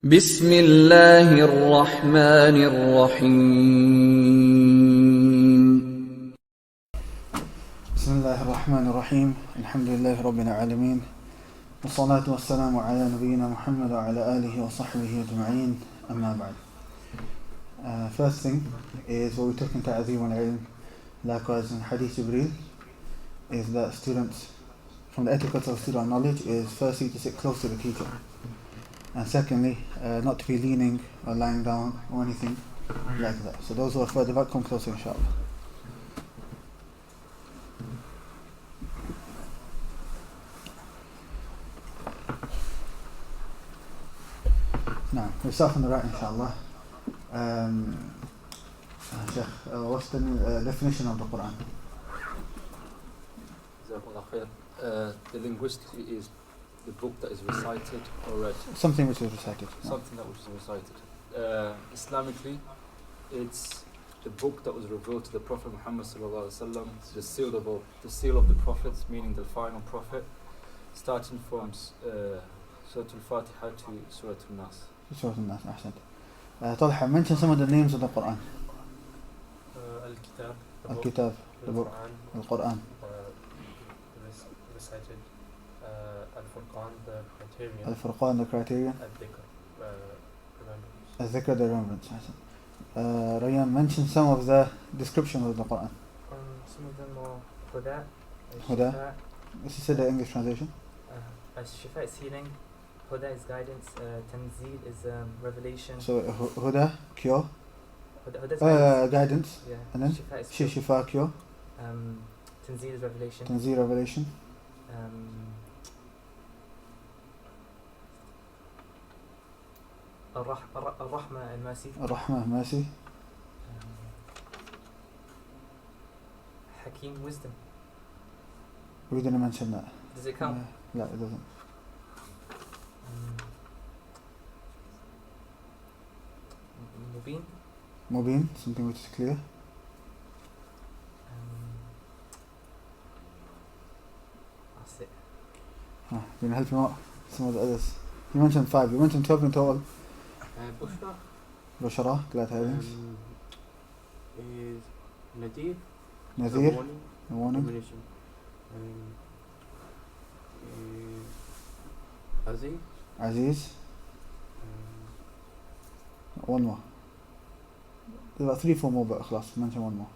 بسم الله الرحمن الرحيم بسم الله الرحمن الرحيم الحمد لله رب العالمين والصلاة والسلام على نبينا محمد وعلى آله وصحبه أجمعين أما بعد. First thing is what we took in Tadhim Al Ilm, likewise in Hadith Jibreel, is that students, from the etiquette of student knowledge, is firstly to sit close to the teacher, and secondly not to be leaning or lying down or anything like that. So those who are further back, come closer inshallah. Now we'll start from the right inshallah. Sheikh, what's the definition of the Quran? The linguistic is the book that is recited or read. Something which is recited. Something that which is recited. Islamically, it's the book that was revealed to the Prophet Muhammad sallallahu alaihi wasallam, the seal of the prophets, meaning the final prophet, starting from Surah Al-Fatiha to Surah Al-Nas. Surah Al-Nas, ahsant. Talha, mention some of the names of the Quran. Al-Kitab, the book, Al-Quran. Recited. Al-Furqan, the criterion. Al-Furqan, the criterion. Al-Dhikr, the remembrance. Rayyan, mention some of the descriptions of the Quran. Some of them are Huda. Huda. This is the English translation. Shifa is healing. Huda is guidance. Tanzeel is revelation. So Huda, cure. Huda is guidance. Yeah. And then Shifa is Shifa, cure. Tanzeel is revelation. Tanzeel, revelation. Al-Rahma al-Masi. Al-Rahma, mercy. Hakim, wisdom. We didn't mention that. Does it count? No, it doesn't. Mubin. Mubin, something which is clear. That's it. You can help him out. Some of the others. You mentioned 5. You mentioned 12 in total. Bushra Bushra, glad tidings. is Nadir, Nadir, the warning. admonition. Aziz, Aziz. One more. There's about 3-4 more, but خلاص, mention one more.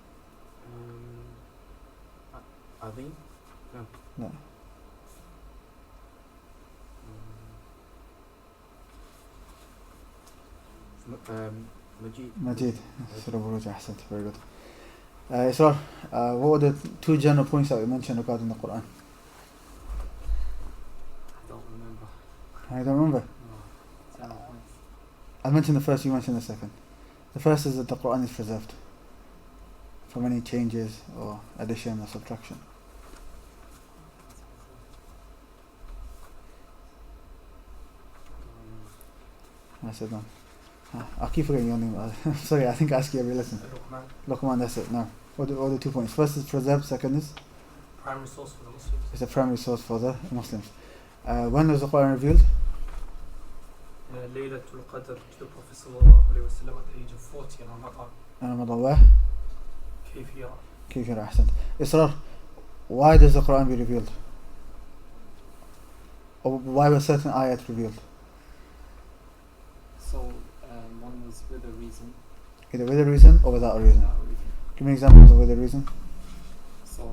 Azim, No. Majid. Majid. Surah Buruj, ahsant, very good. Israr, what were the 2 general points that we mentioned regarding the Quran? I don't remember. I don't remember. No. I'll mention the first, you mention the second. The first is that the Quran is preserved from any changes or addition or subtraction. I said no. I keep forgetting your name. Sorry, I think I asked you every lesson. Luqman, that's it. No. What are the 2 points? First is preserved, second is? Primary source for the Muslims. It's a primary source for the Muslims. When was the Quran revealed? Laylatul Qadr to the Prophet sallallahu alaihi wasallam at the age of 40 in Ramadan. Ramadan, where? Kayfiyah. Kayfiyah, ahsant. Israr, why does the Quran be revealed? Or why were certain ayat revealed? So, one was with a reason. Either with a reason or without a reason. Without a reason. Give me examples of with a reason. So,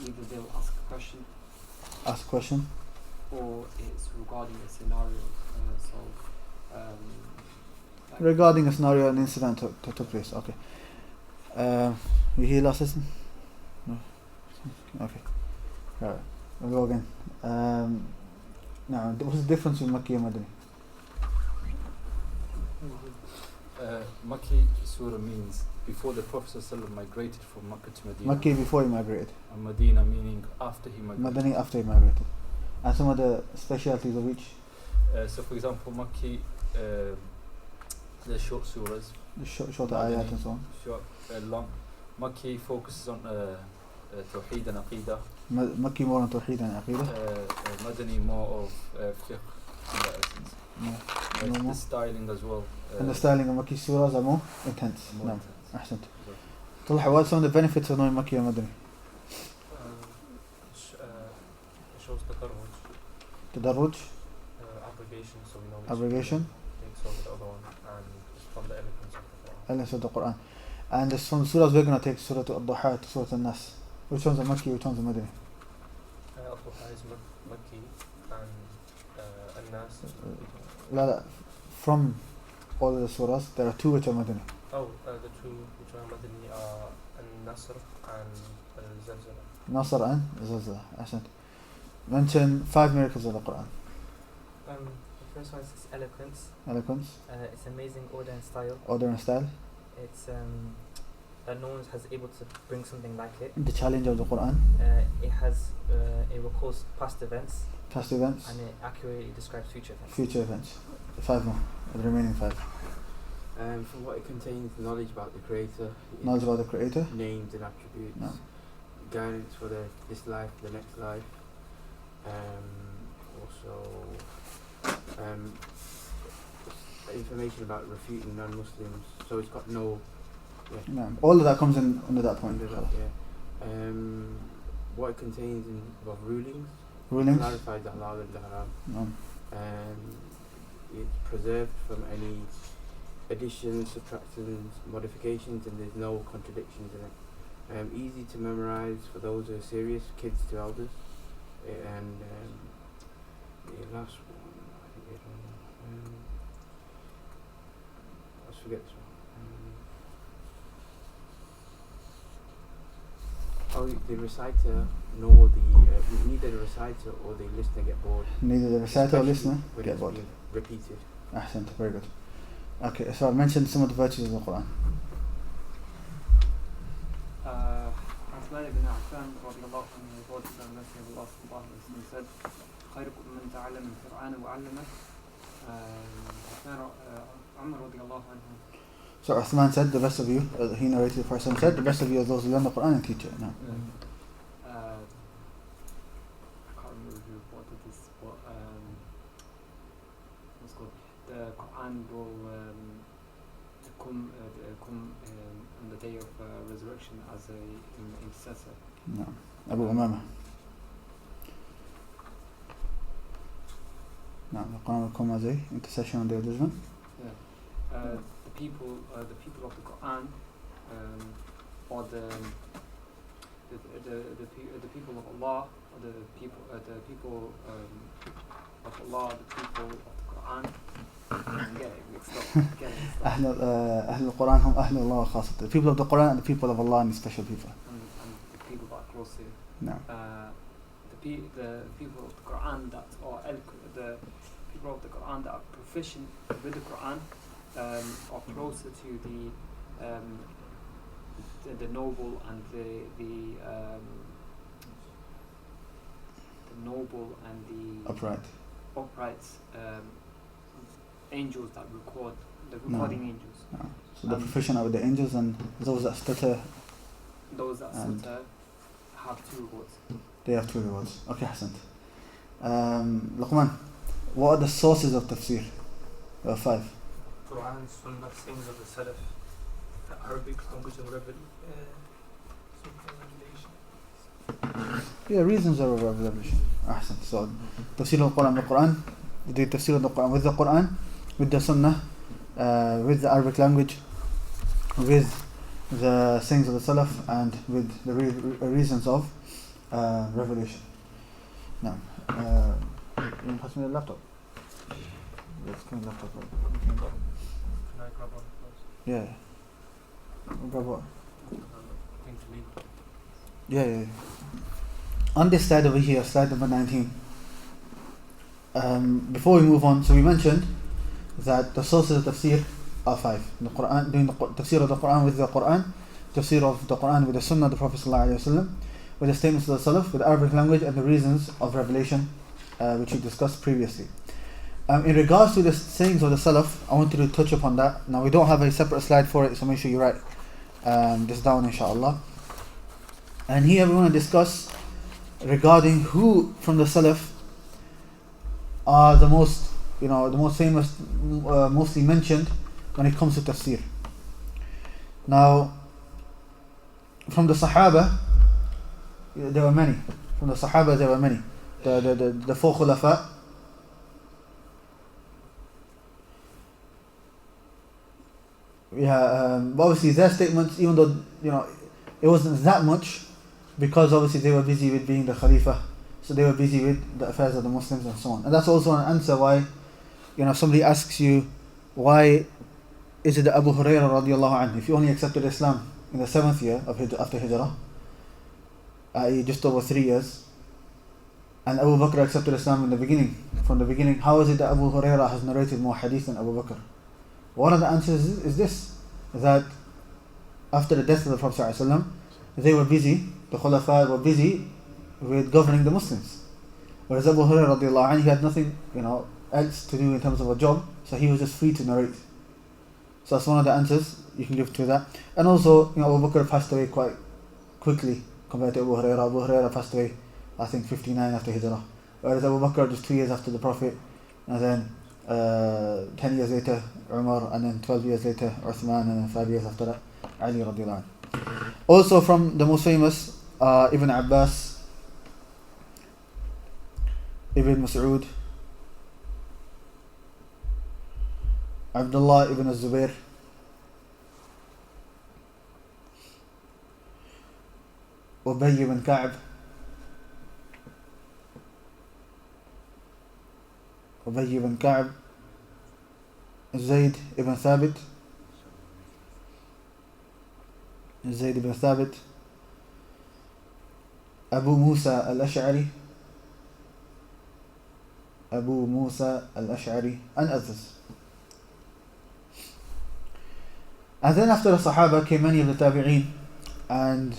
either they'll ask a question, Ask a question. or it's regarding a scenario. Like Regarding a scenario, an incident took place. Okay. You hear last lesson? No? Okay. Alright. We'll go again. Now, what's the difference between Makki and Madani? Makki surah means before the Prophet ﷺ migrated from Makkah to Medina. Makki before he migrated. And Medina meaning after he migrated. Madani after he migrated. And some of the specialities of each? So for example, Makki, the short surahs. The shorter ayat and so on. Short, long. Makki focuses on Tawheed and Aqidah. Makki more on Tawheed and Aqidah. Madani more of fiqh in that essence. No. The styling as well. And the styling of Makki surahs are more intense. More No. intense. Ahsant. Talha, what are some of the benefits of knowing Makki and Madani? It shows the Tadarruj, abrogation, so we know which abrogation, takes over the other one, and it's from the eloquence of the Quran. elements of the Quran. And it's from the surahs we're going to take Surah Al-Duha to Surah Al-Nas. Which ones are Makki, which ones are Madani? Al-Duha is Makki, and Al-Nas. La, from all of the surahs, there are two which are Madani. The two which are Madani are Al-Nasr and Al-Zalzala. Nasr and Zalzala. Ahsant. Mention 5 miracles of the Quran. The first one is eloquence. Eloquence, It's amazing order and style. order and style, It's that no one has able to bring something like it. the challenge of the Quran, It recalls past events past events, and it accurately describes future events. future events. 5 more, the remaining 5. From what it contains, knowledge about the Creator, Knowledge about the Creator, names and attributes, No. guidance for this life, the next life. Also, information about refuting non-Muslims. So it's got no. no. All of that comes in under that point. Under that, yeah. What it contains of rulings. Rulings, Clarifies the halal and the haram. no. It's preserved from any additions, subtractions, modifications, and there's no contradictions in it. Easy to memorize for those who are serious, kids to elders. And the last one, I think there's one more. Let's forget this one. The reciter nor neither the reciter or the listener get bored. Neither the reciter or Especially listener when get it's bored. being repeated. Ahsant, very good. Okay, so I mentioned some of the virtues of the Quran. Uthman ibn Affan radiallahu anhu reported from the Messenger of Allah sallallahu alayhi wa sallam said, خيركم من تعلم القرآن وعلمه. Umar radiallahu anhu. So Uthman said, the best of you, he narrated the Prophet said, the best of you are those who learn the Quran and teach it. No. I can't remember who reported this, but what's called the Quran will come on the day of resurrection as an intercessor. No. Abu Umama. No, the Quran will come as a intercession on the day of judgment. The people of the Quran, or the people of Allah, or the people of Allah, the people of the Quran. Ahl al-Quran hum Ahl Allah wa khasat. The people of the Quran and the people of Allah and the special people. And the people that are close to you. No. The people of the Quran that are the people of the Quran that are proficient with the Quran are closer to the noble and the noble and the upright angels that record, the recording angels. No. So the proficient are with the angels, and those that stutter. Those that stutter have 2 rewards. They have 2 rewards. Okay, Hassan. Luqman, what are the sources of tafsir? 5. Quran, Sunnah, sayings of the Salaf, Arabic language and revelation. Yeah, reasons of revelation. Ahsan. So, tafsir al-Quran with the Quran, the tafsir of the Quran with the Quran, with the Sunnah, with the Arabic language, with the sayings of the Salaf, and with the reasons of revelation. Now, you can pass me the laptop. Let's go laptop. Can I grab one first? Yeah. Grab what? Thing to leave. Yeah. On this slide over here, slide number 19. Before we move on, so we mentioned that the sources of tafsir are 5. The Quran, doing the tafsir of the Quran with the Quran, tafsir of the Quran with the Sunnah of the Prophet ﷺ, with the statements of the Salaf, with the Arabic language, and the reasons of revelation, which we discussed previously. In regards to the sayings of the Salaf, I wanted to touch upon that. Now we don't have a separate slide for it, so make sure you write this down, inshallah. And here we want to discuss regarding who from the Salaf are the most the most famous, mostly mentioned when it comes to tafsir. Now, from the Sahabah, there were many. From the Sahabah, there were many. The four Khulafa. Obviously their statements, even though it wasn't that much, because obviously they were busy with being the Khalifa, so they were busy with the affairs of the Muslims and so on. And that's also an answer why, if somebody asks you, why is it that Abu Hurairah radiallahu anhu, if he only accepted Islam in the 7th year after Hijrah, i.e. just over 3 years, and Abu Bakr accepted Islam from the beginning, how is it that Abu Hurairah has narrated more hadith than Abu Bakr? One of the answers is this, that after the death of the Prophet ﷺ, they were busy, the Khulafa were busy with governing the Muslims. Whereas Abu Hurairah radiallahu anhu, he had nothing else to do in terms of a job, so he was just free to narrate. So that's one of the answers you can give to that. And also, Abu Bakr passed away quite quickly compared to Abu Hurairah. Abu Hurairah passed away, I think, 59 after Hijrah. Whereas Abu Bakr just 2 years after the Prophet, and then 10 years later Umar, and then 12 years later Uthman, and then 5 years after that Ali radiallahu anhu. Also from the most famous, Ibn Abbas, Ibn Mas'ud, Abdullah ibn Zubair, Ubay ibn Ka'b, Zayd ibn Thabit, Abu Musa al-Ash'ari, and others. And then after the Sahaba came many of the Tabi'een, and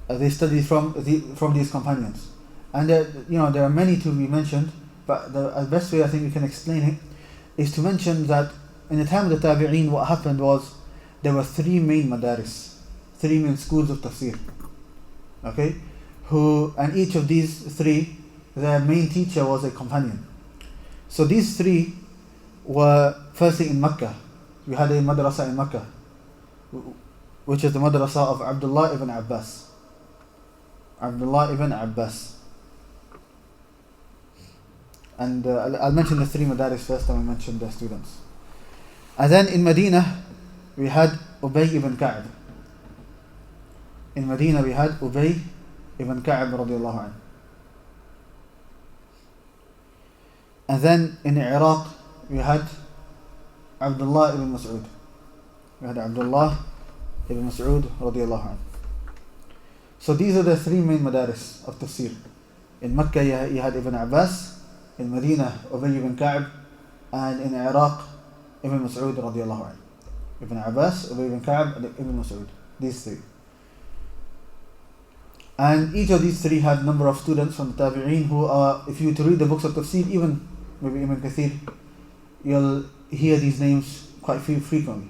they studied from these companions. And there are many to be mentioned, but the best way I think we can explain it is to mention that in the time of the Tabi'een, what happened was there were 3 main madaris, 3 main schools of tafsir. Okay? And each of these 3, their main teacher was a companion. So these 3 were firstly in Mecca. We had a madrasa in Mecca, which is the madrasa of Abdullah ibn Abbas. And I'll mention the 3 madaris first, and I'll mention their students. And then in Medina, we had Ubay ibn Ka'b. Radiallahu anhu. And then in Iraq, we had Abdullah ibn Mas'ud. Radiallahu anhu. So these are the 3 main madaris of tafsir. In Mecca, you had Ibn Abbas. In Medina, Ubay ibn Ka'b. And in Iraq, Ibn Mas'ud radiallahu anhu. Ibn Abbas, Ubay ibn Ka'b, and Ibn Mas'ud. These 3. And each of these 3 had a number of students from the Tabi'een who are, if you were to read the books of tafsir, even maybe Ibn Kathir, you'll hear these names quite frequently.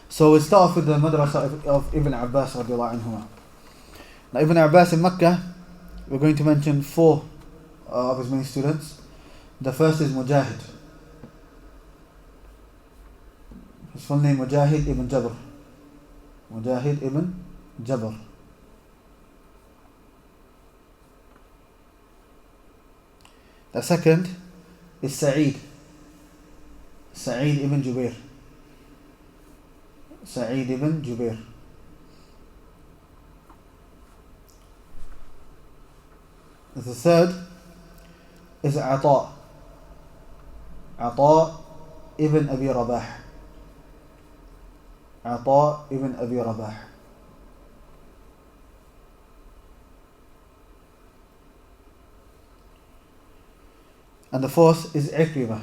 So we'll start off with the madrasa of Ibn Abbas radiallahu anhu. Now Ibn Abbas in Mecca, we're going to mention 4 of his main students. The first is Mujahid. His full name Mujahid ibn Jabr. The second is Sa'id ibn Jubair. The third is Ata ibn Abi Rabah. And the fourth is Ikrimah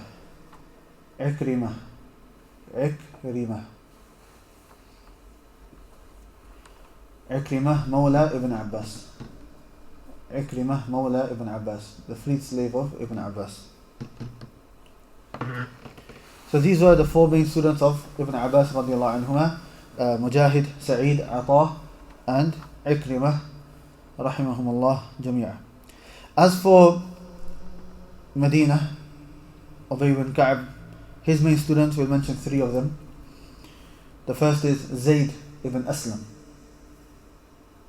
Mawla ibn Abbas, the freed slave of Ibn Abbas. So these were the 4 main students of Ibn Abbas radiallahu anhuma, Mujahid, Sa'id, Ata, and Ikrimah rahimahumullah jami'a. As for Medina, Ubay ibn Ka'b, his main students, we'll mention 3 of them. The first is Zayd ibn Aslam.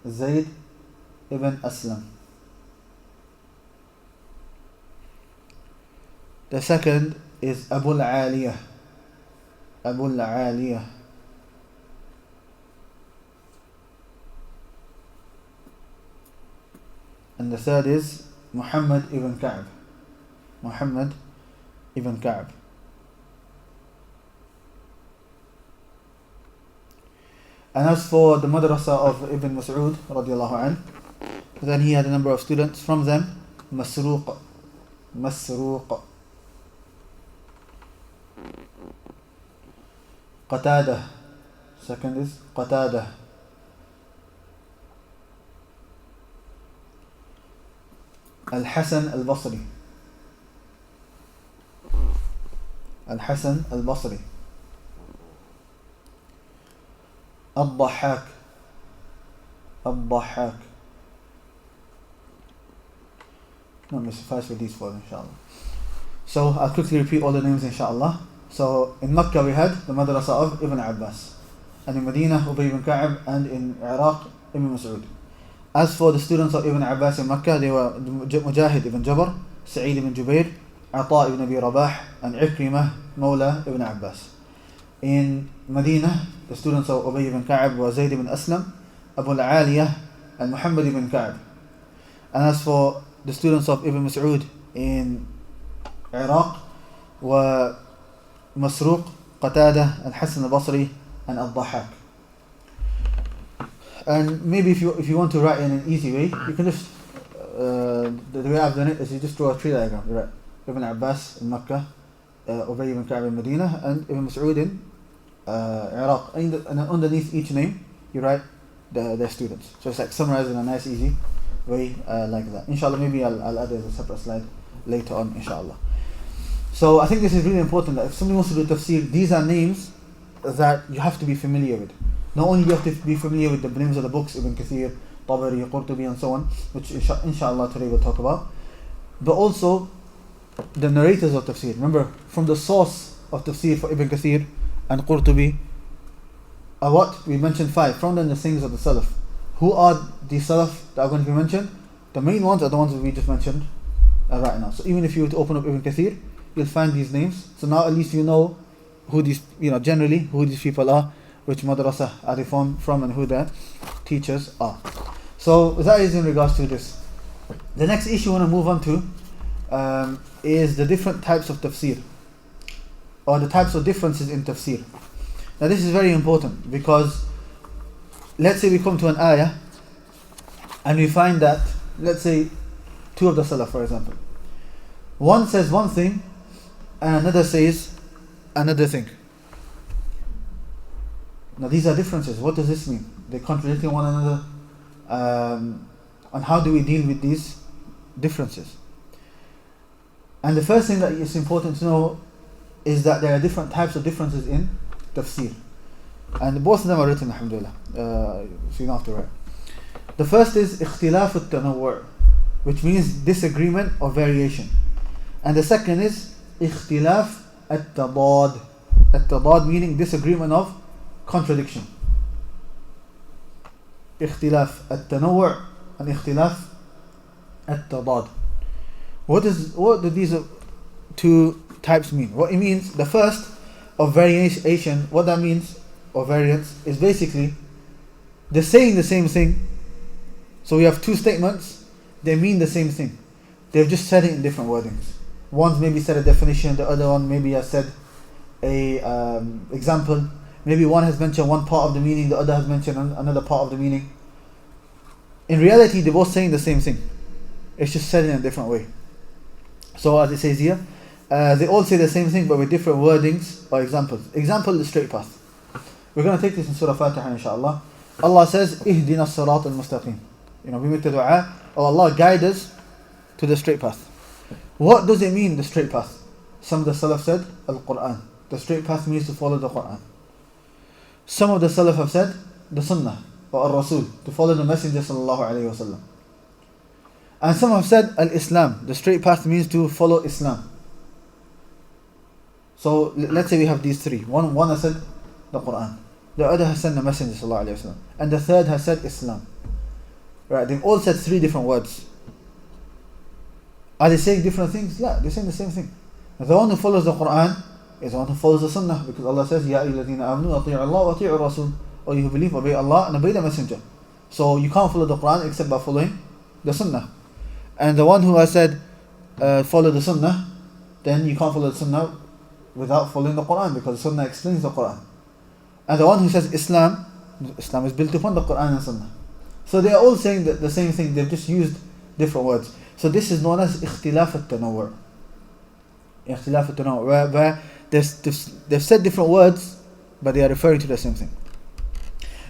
Zayd ibn Aslam. The second is Abu al-Aliyah. Abu al-Aliyah. And the third is Muhammad ibn Ka'b. Muhammad ibn Ka'b. And as for the madrasa of Ibn Mas'ud radiallahu anh, then he had a number of students. From them, Masruq. Qatada. Second is Qatada. Al-Hasan al-Basri. Al-Hasan al-Basri. Al-Dhahhak. Al-Dhahhak. No, we suffice with these 4 inshallah. So I'll quickly repeat all the names inshallah. So in Makkah we had the madrasa of Ibn Abbas, and in Medina Ubay ibn Ka'b, and in Iraq Ibn Mas'ud. As for the students of Ibn Abbas in Makkah, they were Mujahid ibn Jabr, Sa'id ibn Jubair, Ata ibn Abi Rabah, and Ikrimah Mawla ibn Abbas. In Medina, the students of Ubay ibn Ka'b were Zayd ibn Aslam, Abu al-Aliyah, and Muhammad ibn Ka'b. And as for the students of Ibn Mas'ud in Iraq were Masruq, Qatada, Al-Hasan al-Basri, and Al-Dhahhak. And maybe if you want to write in an easy way, you can just the way I've done it is you just draw a tree diagram. You write Ibn Abbas in Makkah, Ubay ibn Ka'b in Medina, and Ibn Mas'ud in Iraq. And underneath each name you write their students. So it's like summarized in a nice easy way like that. Inshallah, maybe I'll add a separate slide later on, inshallah. So I think this is really important, that if somebody wants to do tafsir, these are names that you have to be familiar with. Not only do you have to be familiar with the names of the books, Ibn Kathir, Tabari, Qurtubi, and so on, which inshallah today we'll talk about, but also the narrators of tafsir. Remember, from the source of tafsir for Ibn Kathir and Qurtubi are what? We mentioned 5. From them, the sayings of the Salaf. Who are the Salaf that are going to be mentioned? The main ones are the ones that we just mentioned right now. So even if you were to open up Ibn Kathir, you'll find these names. So now at least you know who these, generally who these people are, which madrasa are they from, and who their teachers are. So that is in regards to this. The next issue I want to move on to is the different types of tafsir, or the types of differences in tafsir. Now this is very important, because let's say we come to an ayah and we find that, let's say 2 of the Salaf, for example, one says one thing and another says another thing. Now these are differences. What does this mean? They're contradicting one another. And how do we deal with these differences? And the first thing that is important to know is that there are different types of differences in tafsir. And both of them are written, alhamdulillah. So you don't have to write. The first is ikhtilaf al-tanawwu', which means disagreement or variation. And the second is ikhtilaf al-tadad. Al-tadad meaning disagreement of contradiction. Ikhtilaf al-tanawwu' and ikhtilaf al-tadad. What do these 2 types mean? What it means, the first of variation, what that means, or variance, is basically they're saying the same thing. So we have 2 statements, they mean the same thing. They've just said it in different wordings. One's maybe said a definition, the other one maybe has said a example. Maybe one has mentioned one part of the meaning, the other has mentioned another part of the meaning. In reality, they're both saying the same thing. It's just said in a different way. So as it says here, they all say the same thing but with different wordings or examples. Example, the straight path. We're going to take this in Surah Fatiha inshallah. Allah says, Ihdina as-sirat al-mustaqim. We make the dua, oh Allah, guide us to the straight path. What does it mean, the straight path? Some of the Salaf said, Al-Quran. The straight path means to follow the Quran. Some of the Salaf have said, the Sunnah, or Al-Rasul, to follow the Messenger sallallahu alayhi wa sallam. And some have said, Al-Islam. The straight path means to follow Islam. So let's say we have these three. One has said the Quran, the other has said the Messenger sallallahu alaihi wasallam, and the third has said Islam. Right? They've all said three different words. Are they saying different things? Yeah, they're saying the same thing. The one who follows the Quran is the one who follows the Sunnah, because Allah says, Ya ayyuhalladhina amanu ati'u Allah wa ati'u Rasul. Or you who believe, obey Allah and obey the Messenger. So you can't follow the Quran except by following the Sunnah. And the one who has said follow the Sunnah, then you can't follow the Sunnah without following the Quran, because the Sunnah explains the Quran. And the one who says Islam is built upon the Quran and Sunnah. So they are all saying the same thing, they've just used different words. So this is known as ikhtilaf at-tanawwu'. Ikhtilaf at-tanawwu', where they've said different words, but they are referring to the same thing.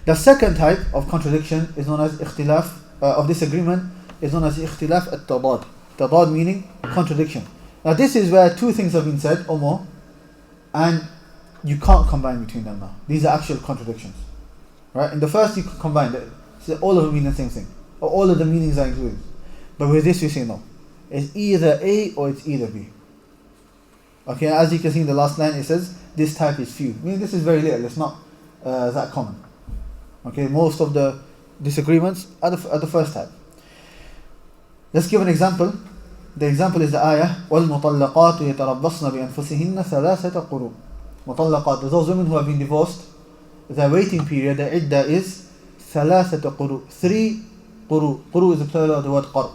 The second type of contradiction is known as ikhtilaf, of disagreement, is known as ikhtilaf at-tadad. Tadad meaning contradiction. Now this is where two things have been said or more, and you can't combine between them now. These are actual contradictions. Right? In the first you can combine them, so all of them mean the same thing, or all of the meanings are included. But with this we say no. It's either A or it's either B. Okay, as you can see in the last line it says, this type is few. Meaning this is very little, it's not that common. Okay, most of the disagreements are the first type. Let's give an example. The example is the ayah, وَالْمُطَلَّقَاتُ يَتَرَبَّصْنَ بِأَنفُسِهِنَّ ثَلَاثَةَ قُرُوءٍ. Mutallaqat, those women who have been divorced, their waiting period, the iddah is ثَلَاثَةَ قُرُوءٍ. 3 quru. Quru is the plural of the word qar'.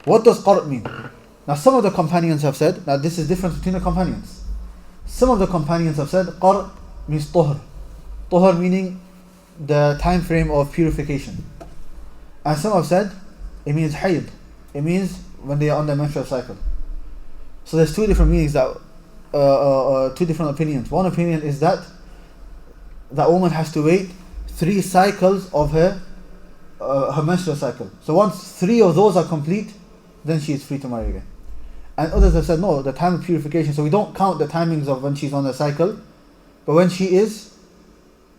What does qar' mean? Now some of the companions have said, now this is different between the companions. Some of the companions have said qar' means tuhr. Tuhr meaning the time frame of purification. And some have said it means hayd. It means when they are on their menstrual cycle. So there's two different meanings, that two different opinions. One opinion is that woman has to wait 3 cycles of her menstrual cycle. So once 3 of those are complete, then she is free to marry again. And others have said no, the time of purification. So we don't count the timings of when she's on her cycle, but when she is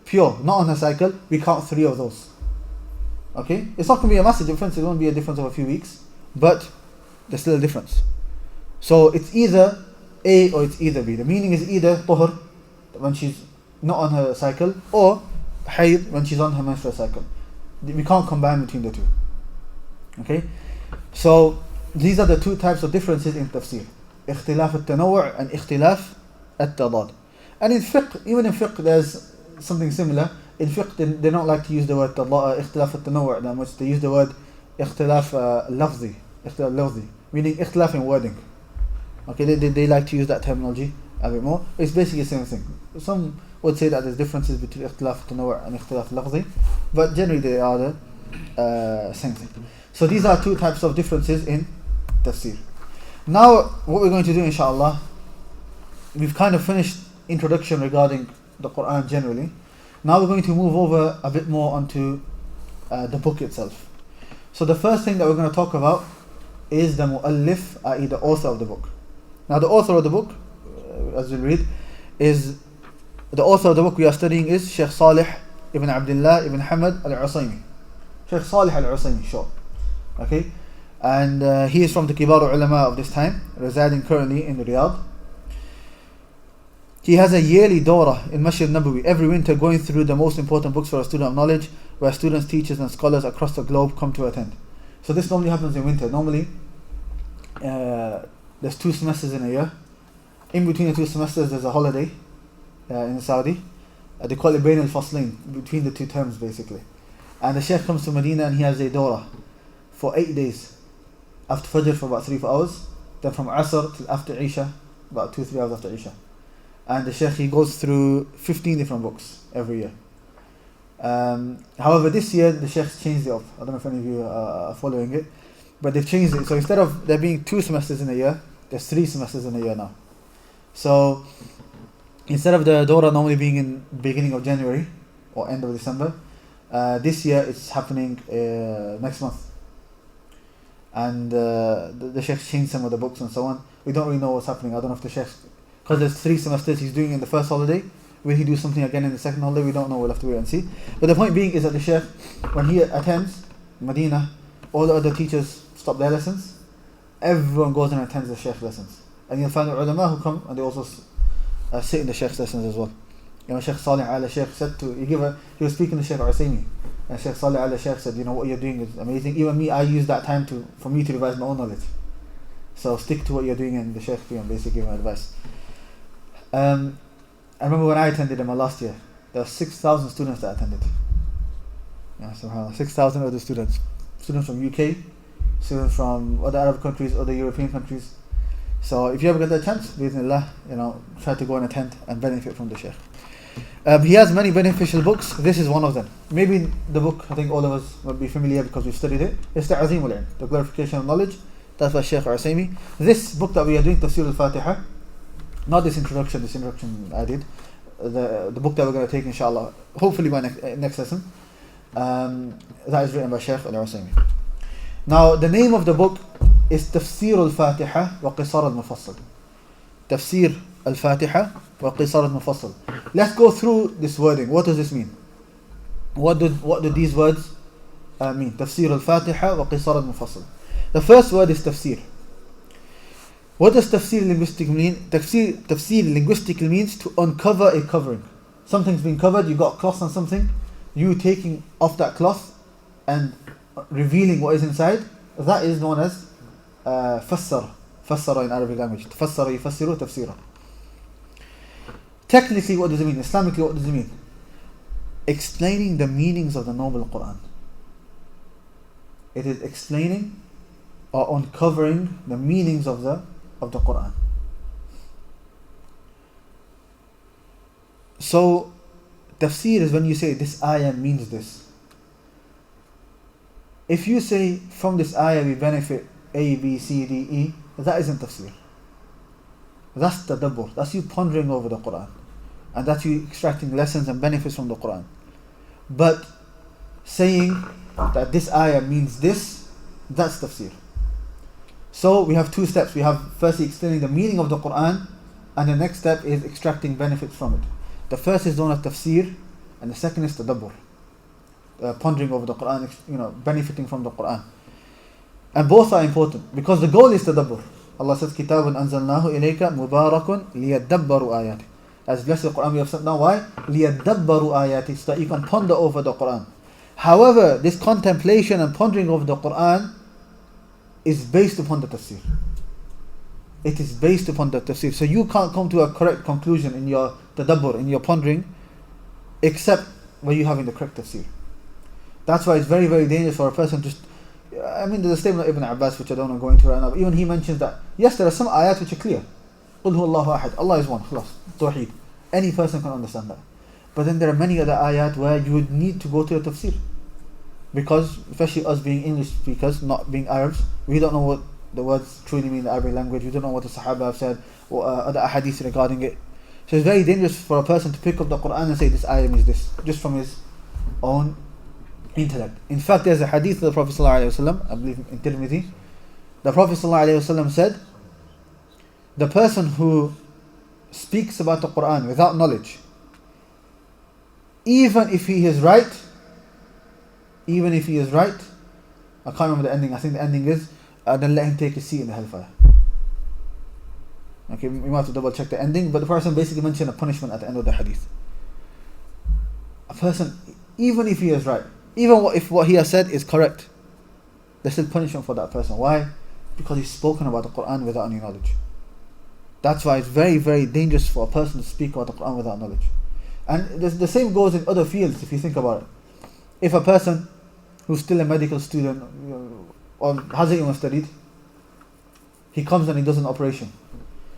pure, not on her cycle, we count 3 of those. Okay? It's not going to be a massive difference. It won't be a difference of a few weeks, but there's still a difference. So it's either A or it's either B. The meaning is either tuhr, when she's not on her cycle, or hayd, when she's on her menstrual cycle. We can't combine between the two. Okay? So these are the two types of differences in tafsir. Ikhtilaf at-tanawwu' and ikhtilaf at-tadad. And in fiqh, even in fiqh there's something similar. In fiqh they don't like to use the word ikhtilaf at-tanawwu' that much. They use the word ikhtilaf lafzi, meaning ikhtilaf in wording. Okay, they like to use that terminology a bit more. It's basically the same thing. Some would say that there's differences between ikhtilaf at-tanawwu' and ikhtilaf lafzi, but generally they are the same thing. So these are two types of differences in tafsir. Now what we're going to do, inshallah, we've kind of finished introduction regarding the Quran generally. Now we're going to move over a bit more onto the book itself. So the first thing that we're going to talk about is the mu'allif, i.e. the author of the book. Now the author of the book, as we read, is the author of the book we are studying is Shaykh Salih ibn Abdullah ibn Hamad al-Usaymi. Shaykh Salih al-Usaymi, short. Okay, and he is from the Kibar Ulama of this time, residing currently in Riyadh. He has a yearly dawrah in Masjid Nabawi every winter, going through the most important books for a student of knowledge, where students, teachers and scholars across the globe come to attend. So this normally happens in winter. Normally there's 2 semesters in a year. In between the 2 semesters there's a holiday in Saudi. They call it Bain al-Faslain, between the 2 terms basically. And the Shaykh comes to Medina and he has a dawrah for 8 days. After Fajr for about 3-4 hours, then from Asr till after Isha, about 2-3 hours after Isha. And the Shaykh, he goes through 15 different books every year. However, this year the Shaykh changed it up. I don't know if any of you are following it, but they've changed it. So instead of there being 2 semesters in a year, there's 3 semesters in a year now. So instead of the Dawrah normally being in beginning of January or end of December, this year it's happening next month. And the Shaykh changed some of the books and so on. We don't really know what's happening. I don't know if the Shaykh, because there's 3 semesters he's doing in the first holiday, will he do something again in the second holiday? We don't know, we'll have to wait and see. But the point being is that the Shaykh, when he attends Medina, all the other teachers stop their lessons, everyone goes and attends the Shaykh's lessons. And you'll find the ulama who come and they also sit in the Shaykh's lessons as well. Shaykh Salih al-Shaykh said he was speaking to Shaykh Usaymi, and Shaykh Salih al-Shaykh said, what you're doing is amazing. Even me, I use that time for me to revise my own knowledge. So stick to what you're doing, and the Shaykh basically gave me advice. I remember when I attended my last year, there were 6,000 students that attended. SubhanAllah, 6,000 other students from UK, students from other Arab countries, other European countries. So if you ever get the chance, bismillah, try to go and attend and benefit from the Shaykh. He has many beneficial books. This is one of them. Maybe the book, I think all of us will be familiar because we've studied it. It's Ta'zim Al Ilm, the glorification of knowledge. That's by Shaykh Usaymi. This book that we are doing, Tafsir al-Fatiha, not this introduction I did. The book that we're going to take, inshallah, hopefully by next lesson, that is written by Shaykh Al-Usaymi. Now, the name of the book is Tafsir al-Fatiha wa Qisar al-Mufassal. Tafsir al-Fatiha wa Qisar al-Mufassal. Let's go through this wording. What does this mean? What do these words mean? Tafsir al-Fatiha wa Qisar al-Mufassal. The first word is tafsir. What does tafsir linguistically mean? Tafsir linguistically means to uncover a covering. Something's been covered, you got a cloth on something, you taking off that cloth and revealing what is inside, that is known as fassara. Fassara in Arabic language. Fassara yufassiru tafsira. Technically, what does it mean? Islamically, what does it mean? Explaining the meanings of the Noble Quran. It is explaining or uncovering the meanings of the Quran. So, tafsir is when you say this ayah means this. If you say from this ayah we benefit A, B, C, D, E, that isn't tafsir. That's tadabbur. That's you pondering over the Quran. And that's you extracting lessons and benefits from the Quran. But saying that this ayah means this, that's tafsir. So we have two steps. We have firstly explaining the meaning of the Quran, and the next step is extracting benefits from it. The first is known as tafsir, and the second is tadabbur. Pondering over the Quran, benefiting from the Quran. And both are important because the goal is tadabbur. Allah says, Kitabun anzalnahu ilayka mubarakun liyadabbaru ayati. As blessed the Quran we have sent down. Why? Liyadabbaru ayati, so that you can ponder over the Quran. However, this contemplation and pondering over the Quran is based upon the tafsir. It is based upon the tafsir. So you can't come to a correct conclusion in your tadabbur, in your pondering, except when you have in the correct tafsir. That's why it's very, very dangerous for a person to... there's a statement of Ibn Abbas which I don't want to go into right now, but even he mentions that, yes, there are some ayat which are clear. قُلْ هُوَ اللَّهُ أَحَدٌ, Allah is one, khalas, Tawheed. Any person can understand that. But then there are many other ayat where you would need to go to the tafsir. Because, especially us being English speakers, not being Arabs, we don't know what the words truly mean in the Arabic language, we don't know what the Sahabah have said, or other ahadith regarding it. So it's very dangerous for a person to pick up the Quran and say this ayah means this, just from his own intellect. In fact, there's a hadith of the Prophet ﷺ, I believe in Tirmidhi. The Prophet ﷺ said, the person who speaks about the Quran without knowledge, even if he is right, I can't remember the ending, I think the ending is, then let him take his seat in the hellfire. Okay, we might have to double check the ending, but the person basically mentioned a punishment at the end of the hadith. A person, even if he is right, even if what he has said is correct, there's still punishment for that person. Why? Because he's spoken about the Quran without any knowledge. That's why it's very, very dangerous for a person to speak about the Quran without knowledge. And the same goes in other fields, if you think about it. If a person who's still a medical student or hasn't even studied, he comes and he does an operation.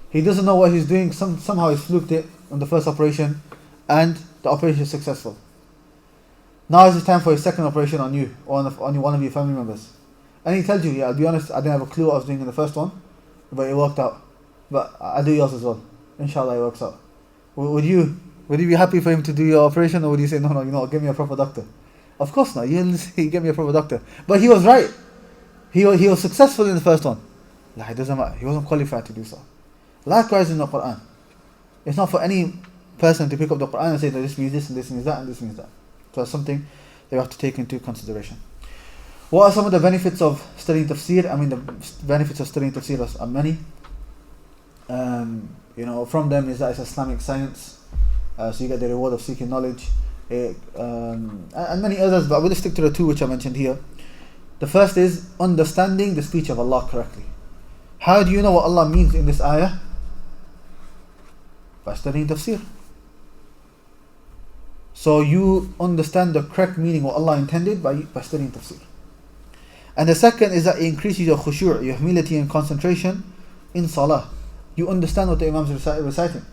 He doesn't know what he's doing. Somehow he's fluked it on the first operation and the operation is successful. Now is the time for his second operation on you or on one of your family members. And he tells you, yeah, I'll be honest, I didn't have a clue what I was doing in the first one, but it worked out. But I'll do yours as well. Inshallah it works out. Would you be happy for him to do your operation, or would you say, no, give me a proper doctor? Of course not. You'll say, give me a proper doctor. But he was right. He was successful in the first one. It doesn't matter. He wasn't qualified to do so. Likewise in the Quran. It's not for any person to pick up the Quran and say that this means this and this means that and this means that. So it's something that you have to take into consideration. What are some of the benefits of studying tafsir? The benefits of studying tafsir are many. from them is that it's Islamic science, so you get the reward of seeking knowledge, and many others, but we'll stick to the two which I mentioned here. The first is understanding the speech of Allah correctly. How do you know what Allah means in this ayah? By studying tafsir. So you understand the correct meaning, what Allah intended, by studying tafsir. And the second is that it increases your khushu', your humility and concentration in salah. You understand what the Imam is reciting.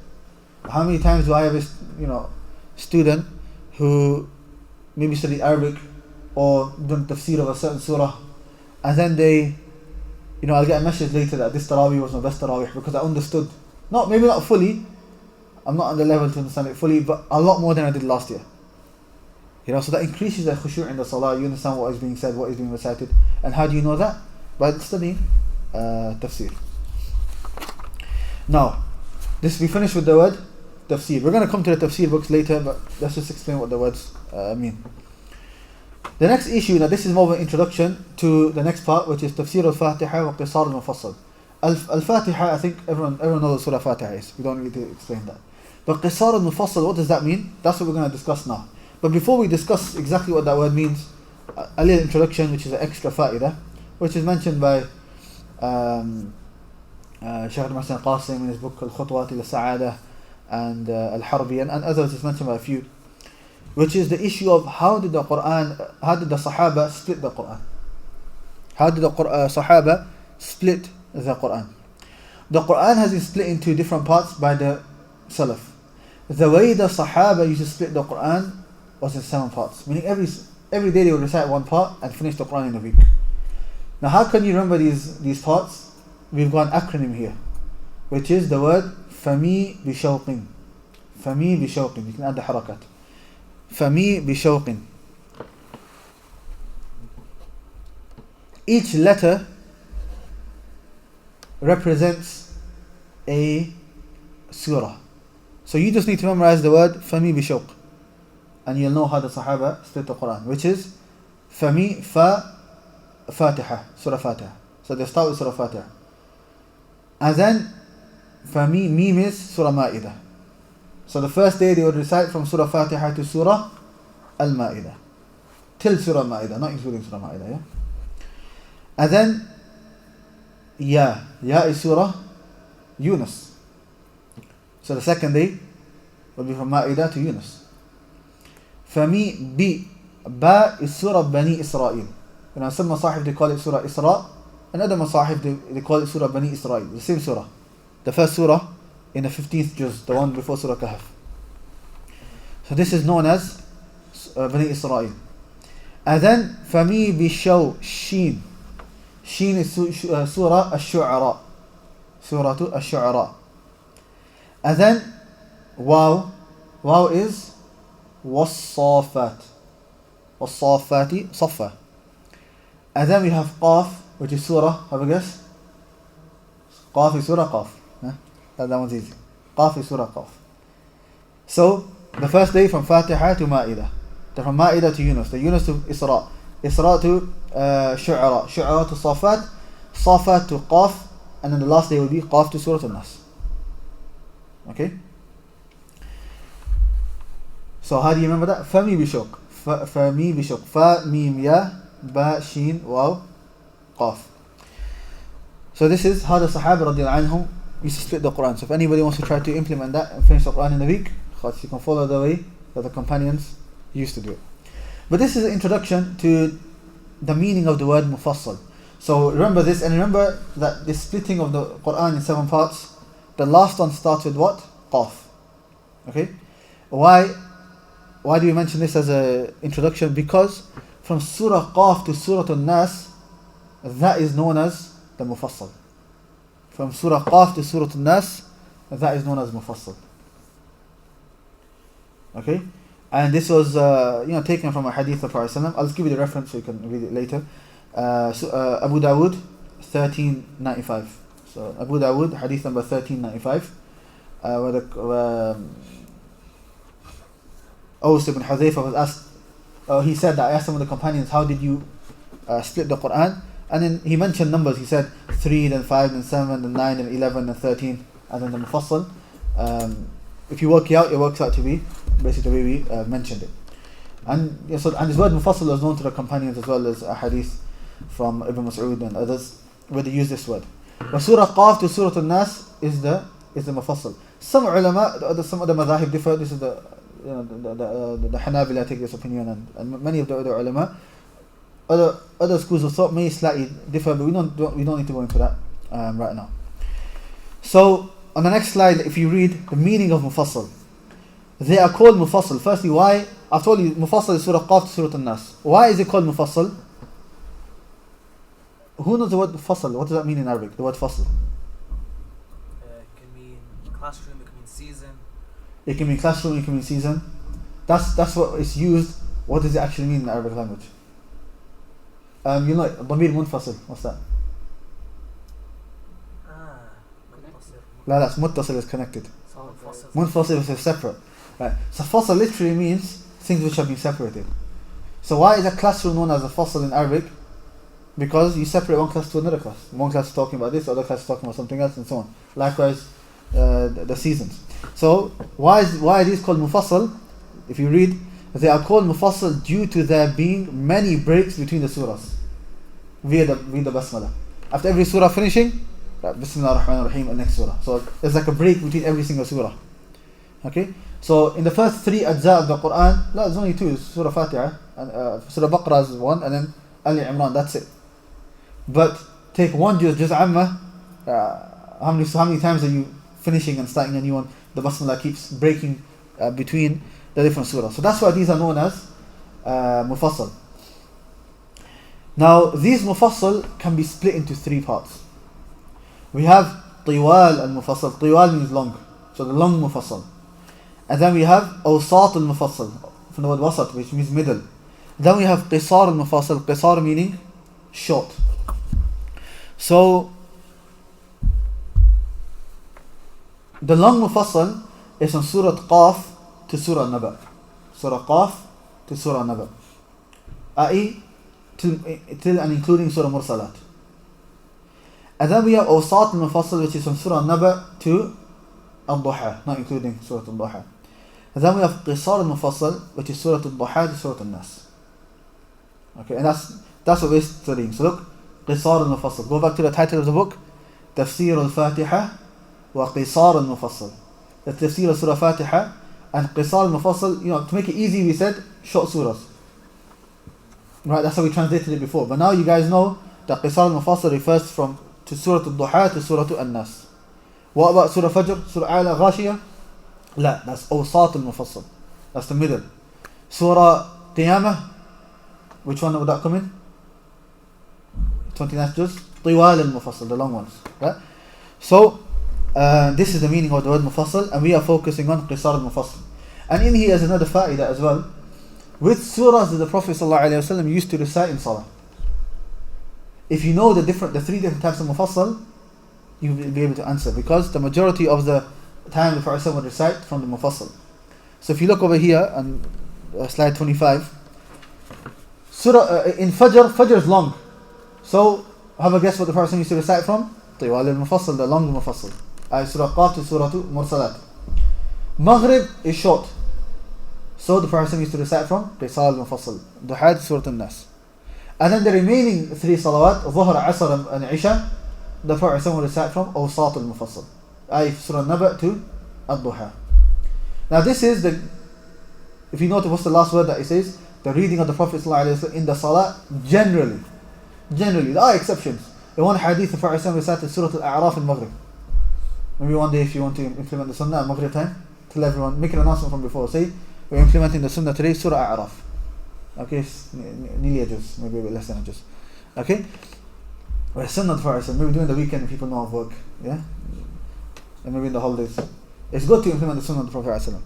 How many times do I have a student who maybe studied Arabic or done tafsir of a certain surah, and then I'll get a message later that this tarawih was my best tarawih because I understood, maybe not fully, I'm not on the level to understand it fully, but a lot more than I did last year. So that increases the khushu' in the salah. You understand what is being said, what is being recited. And how do you know that? By studying tafsir. Now, we finished with the word tafsir. We're going to come to the tafsir books later, but let's just explain what the words mean. The next issue, now this is more of an introduction to the next part, which is Tafsir al-Fatiha wa Qisar al-Mufassal. Al-Fatiha, I think everyone knows what Surah Fatiha is. We don't need to explain that. But Qisar al-Mufassal, what does that mean? That's what we're going to discuss now. But before we discuss exactly what that word means, a little introduction, which is an extra fa'idah, which is mentioned by Shaykh Muhammad Qasim in his book Al-Khutwat Al-Sa'adah and Al-Harbi, and others is mentioned by a few, which is the issue of how did the Sahaba split the Quran? How did the Sahaba split the Quran? The Quran has been split into different parts by the Salaf. The way the Sahaba used to split the Quran was in 7 parts, meaning every day they would recite one part and finish the Quran in a week. Now how can you remember these parts? We've got an acronym here, which is the word Fami Bishawqin. Fami Bishawqin. You can add the harakat. Fami Bishawqin. Each letter represents a surah. So you just need to memorize the word Fami Bishawq, and you'll know how the Sahaba split the Quran, which is Fami Fatiha, Surah Fatiha. So they start with Surah Fatiha. And then Fami Mim is Surah Ma'idah. So the first day they would recite from Surah Fatiha to Surah Al-Ma'idah, till Surah Ma'idah, not including Surah Ma'idah. Yeah? And then Ya is Surah Yunus. So the second day will be from Ma'idah to Yunus. Fami Ba is Surah Bani Israel. Some masahif they call it Surah Isra, and other masahif they call it Surah Bani Israel. The same surah. The first surah in the 15th juz, the one before Surah Kahf. So this is known as Bani Israel. And then Fami Bishaw Sheen. Sheen is Surah Ash-Shu'ara. Surah Ash-Shu'ara. And then Waw. Waw is Was-Safat. Was-Safati Safa. And then we have Qaf, which is Surah, have a guess? Qaf is Surah Qaf. That one's easy. Qaf is Surah Qaf. So, the first day from Fatiha to Ma'idah. Then from Ma'idah to Yunus. The Yunus to Isra. Isra to Shu'ara. Shu'ara to Safat. Safat to Qaf. And then the last day will be Qaf to Surah Al-Nas. Okay? So, how do you remember that? Fami Bishawq. Fami Bishawq. Fa, Mim, Ya, Ba, Sheen, Waw, Qaf. So this is how the Sahaba radiallahu anhum used to split the Quran. So if anybody wants to try to implement that and finish the Quran in a week, you can follow the way that the companions used to do it. But this is an introduction to the meaning of the word Mufassal. So remember this, and remember that the splitting of the Quran in 7 parts, the last one starts with what? Qaf. Okay? Why do we mention this as an introduction? Because from Surah Qaf to Surah Al-Nas, that is known as the Mufassal. From Surah Qaf to Surah Al-Nas, that is known as Mufassal. Okay? And this was taken from a hadith of Prophet ﷺ. I'll just give you the reference so you can read it later. Abu Dawood 1395. So Abu Dawood, hadith number 1395, where Aus ibn Huzaifah was asked, he said that I asked some of the companions, how did you split the Quran? And then he mentioned numbers. He said 3, then 5, then 7, then 9, then 11, then 13. and then the Mufassal. If you work it out, it works out to be basically the way we mentioned it. And yeah, so and this word Mufassal was known to the companions as well as a hadith from Ibn Mas'ud and others where they use this word. But Surah Qaf to Surah Al-Nas is the Mufassal. Some ulama, some other madhahib differ. This is the Hanabila take this opinion, and many of the other ulama. Other schools of thought may slightly differ, but we don't need to go into that right now. So on the next slide, if you read the meaning of Mufassal, they are called Mufassal. Firstly, why? I've told you Mufassal is Surah Qaf to Surah Al-Nas. Why is it called Mufassal? Who knows the word Mufassal? What does that mean in Arabic? The word Fasl. It can mean classroom, it can mean season. It can mean classroom, it can mean season. That's what it's used. What does it actually mean in the Arabic language? You know, Dhamir Munfasil. What's that? La, that's Muttasil is connected. Munfasil is separate. Right. So Fasl literally means things which have been separated. So why is a classroom known as a Fasl in Arabic? Because you separate one class to another class. One class is talking about this, other class is talking about something else, and so on. Likewise, the seasons. So why are these called Mufassal? If you read, they are called Mufassal due to there being many breaks between the surahs via the Basmala. After every surah finishing, Bismillah ar-Rahman ar-Rahim, and next surah. So there's like a break between every single surah. Okay? So in the first 3 ajza of the Quran, there's only 2, Surah Fatiha, and Surah Baqarah is 1, and then Ali Imran, that's it. But take one juz amma, how many times are you finishing and starting a new one? The Basmala keeps breaking between the different surahs. So that's why these are known as Mufassal. Now these Mufassal can be split into 3 parts. We have Tiwal al-Mufassal. Tiwal means long, so the long Mufassal. And then we have Awsat al-Mufassal, from the word Wasat, which means middle. Then we have Qisar al-Mufassal. Qisar meaning short. So the long Mufassal is from Surah Qaf to Surah Naba. Surah Qaf to Surah Naba. i.e. till and including Surah Mursalat. And then we have Awsat al-Mufassal, which is from Surah Naba to Al-Duha, not including Surah Al-Duha. And then we have Qisar al-Mufassal, which is Surah Al-Duha to Surah Al-Nas. Okay, and that's what we're studying. So look, Qisar al-Mufassal. Go back to the title of the book, Tafsir al-Fatiha wa Qisar al-Mufassal. The Tafsir of Surah Fatiha and Qisar al-Mufassal, to make it easy, we said short surahs. Right, that's how we translated it before. But now you guys know that Qisar al-Mufassal refers to Surah Al-Duha to Surah Al-Nas. What about Surah Fajr, Surah Al-Ghashiyah? La, that's Awsat al-Mufassal. That's the middle. Surah Qiyamah, which one would that come in? 29th juz. Tiwal al-Mufassal, the long ones. Right? So, this is the meaning of the word Mufassal, and we are focusing on Qisar al-Mufassal. And in here is another fa'idah as well. With surahs that the Prophet ﷺ used to recite in Salah. If you know the 3 different types of Mufassal, you will be able to answer, because the majority of the time the Prophet would recite from the Mufassal. So if you look over here on slide 25, Surah in Fajr is long. So have a guess what the Prophet used to recite from? Tiwal al-Mufassal, the long Mufassal. Surah Qaf to Surah Mursalat. Maghrib is short. So the Prophet used to recite from Qisar al-Mufassal, Duha to Surah Al-Nas. And then the remaining 3 salawat, Dhuhr, Asr and Isha, the Prophet would recite from Awsat al-Mufassal, Surah Naba to Al-Duha. Now this is if you notice what's the last word that it says, the reading of the Prophet ﷺ in the Salah, generally, there are exceptions. In one hadith, the Prophet recited Surah Al-A'raf in Maghrib. Maybe one day if you want to implement the Sunnah at Maghrib time, tell everyone, make an announcement from before, say, we're implementing the Sunnah today, Surah A'raf. Okay, nearly a juz, maybe a bit less than a juz. Okay? We're Sunnah for us, maybe during the weekend when people know of work, yeah? And maybe in the holidays. It's good to implement the Sunnah of the Prophet ﷺ.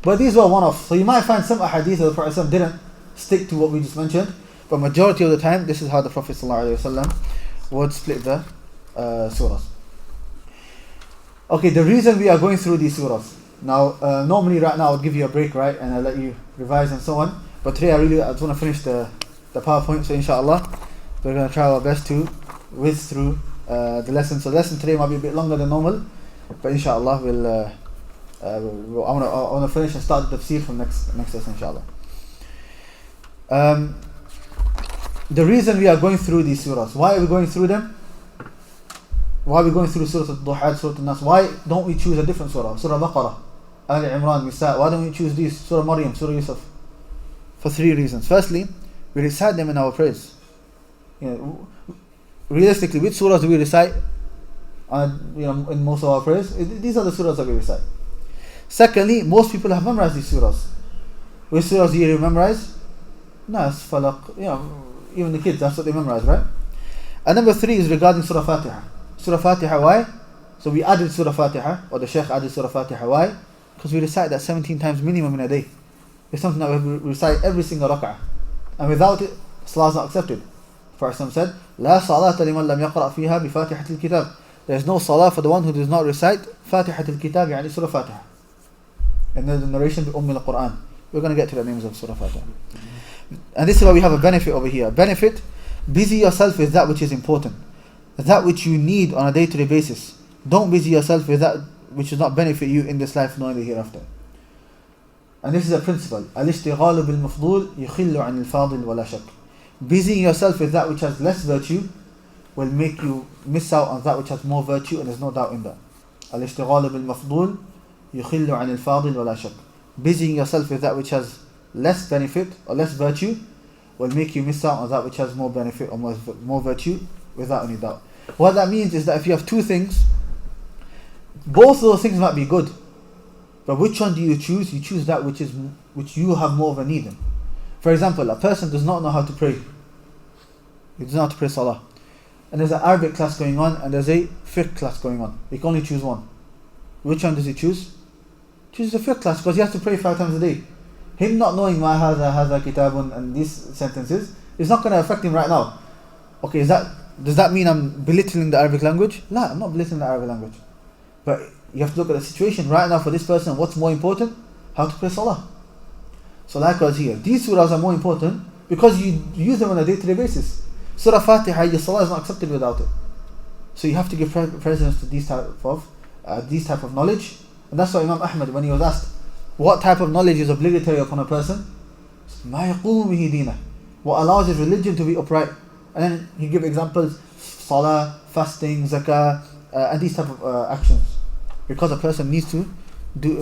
But these were one-off. So you might find some ahadith of the Prophet ﷺ didn't stick to what we just mentioned, but majority of the time, this is how the Prophet ﷺ would split the surahs. Okay, the reason we are going through these surahs. Now, normally right now I would give you a break, right? And I'll let you revise and so on. But today I just want to finish the PowerPoint, so inshallah, we're going to try our best to whiz through the lesson. So the lesson today might be a bit longer than normal, But inshallah, I want to finish and start the tafsir from next lesson, inshallah. The reason we are going through these surahs, why are we going through them? Why are we going through Surah Al-Duha, Surah Al-Nas? Why don't we choose a different surah? Surah Baqarah, Ali Imran, Nisa. Why don't we choose these? Surah Maryam, Surah Yusuf? For 3 reasons. Firstly, we recite them in our prayers. Realistically, which surahs do we recite? In most of our prayers, these are the surahs that we recite. Secondly, most people have memorized these surahs. Which surahs do you memorize? Nas, Falaq, even the kids, that's what they memorize, right? And number 3 is regarding Surah Fatiha. Surah Fatiha, why? So we added Surah Fatiha, or the Shaykh added Surah Fatiha, why? Because we recite that 17 times minimum in a day. It's something that we recite every single rak'ah. And without it, Salah is not accepted. For example, said, لا صلاة لمن لم يقرأ فيها بفاتحة الكتاب. There is no salah for the one who does not recite Fatihat al-Kitab, يعني Surah Fatiha. And then the narration of al-Quran. We're going to get to the names of Surah Fatiha. And this is why we have a benefit over here. Benefit, busy yourself with that which is important. That which you need on a day-to-day basis. Don't busy yourself with that which does not benefit you in this life nor in the hereafter. And this is a principle. Al-ishtighalu bil-mafdul yukhillu an al-fadil wa la shak. Busying yourself with that which has less virtue will make you miss out on that which has more virtue, and there's no doubt in that. Al-ishtighalu bil-mafdul yukhillu an al-fadil wa la shak. Busying yourself with that which has less benefit or less virtue will make you miss out on that which has more benefit or more virtue, without any doubt. What that means is that if you have 2 things, both of those things might be good, but which one do you choose? You choose that which you have more of a need in. For example, a person does not know how to pray. He does not know how to pray Salah. And there's an Arabic class going on and there's a fiqh class going on. He can only choose one. Which one does he choose? He chooses the fiqh class because he has to pray 5 times a day. Him not knowing ma hadha kitabun and these sentences is not going to affect him right now. Okay, does that mean I'm belittling the Arabic language? No, I'm not belittling the Arabic language. But you have to look at the situation right now for this person. What's more important? How to pray Salah. So likewise here, these surahs are more important because you use them on a day-to-day basis. Surah Fatiha, your Salah is not accepted without it. So you have to give precedence to these type of knowledge. And that's why Imam Ahmad, when he was asked, what type of knowledge is obligatory upon a person? مَا يَقُومُ بِهِ دِينَهُ. What allows his religion to be upright. And then he give examples, Salah, fasting, zakah, and these type of actions. Because a person needs to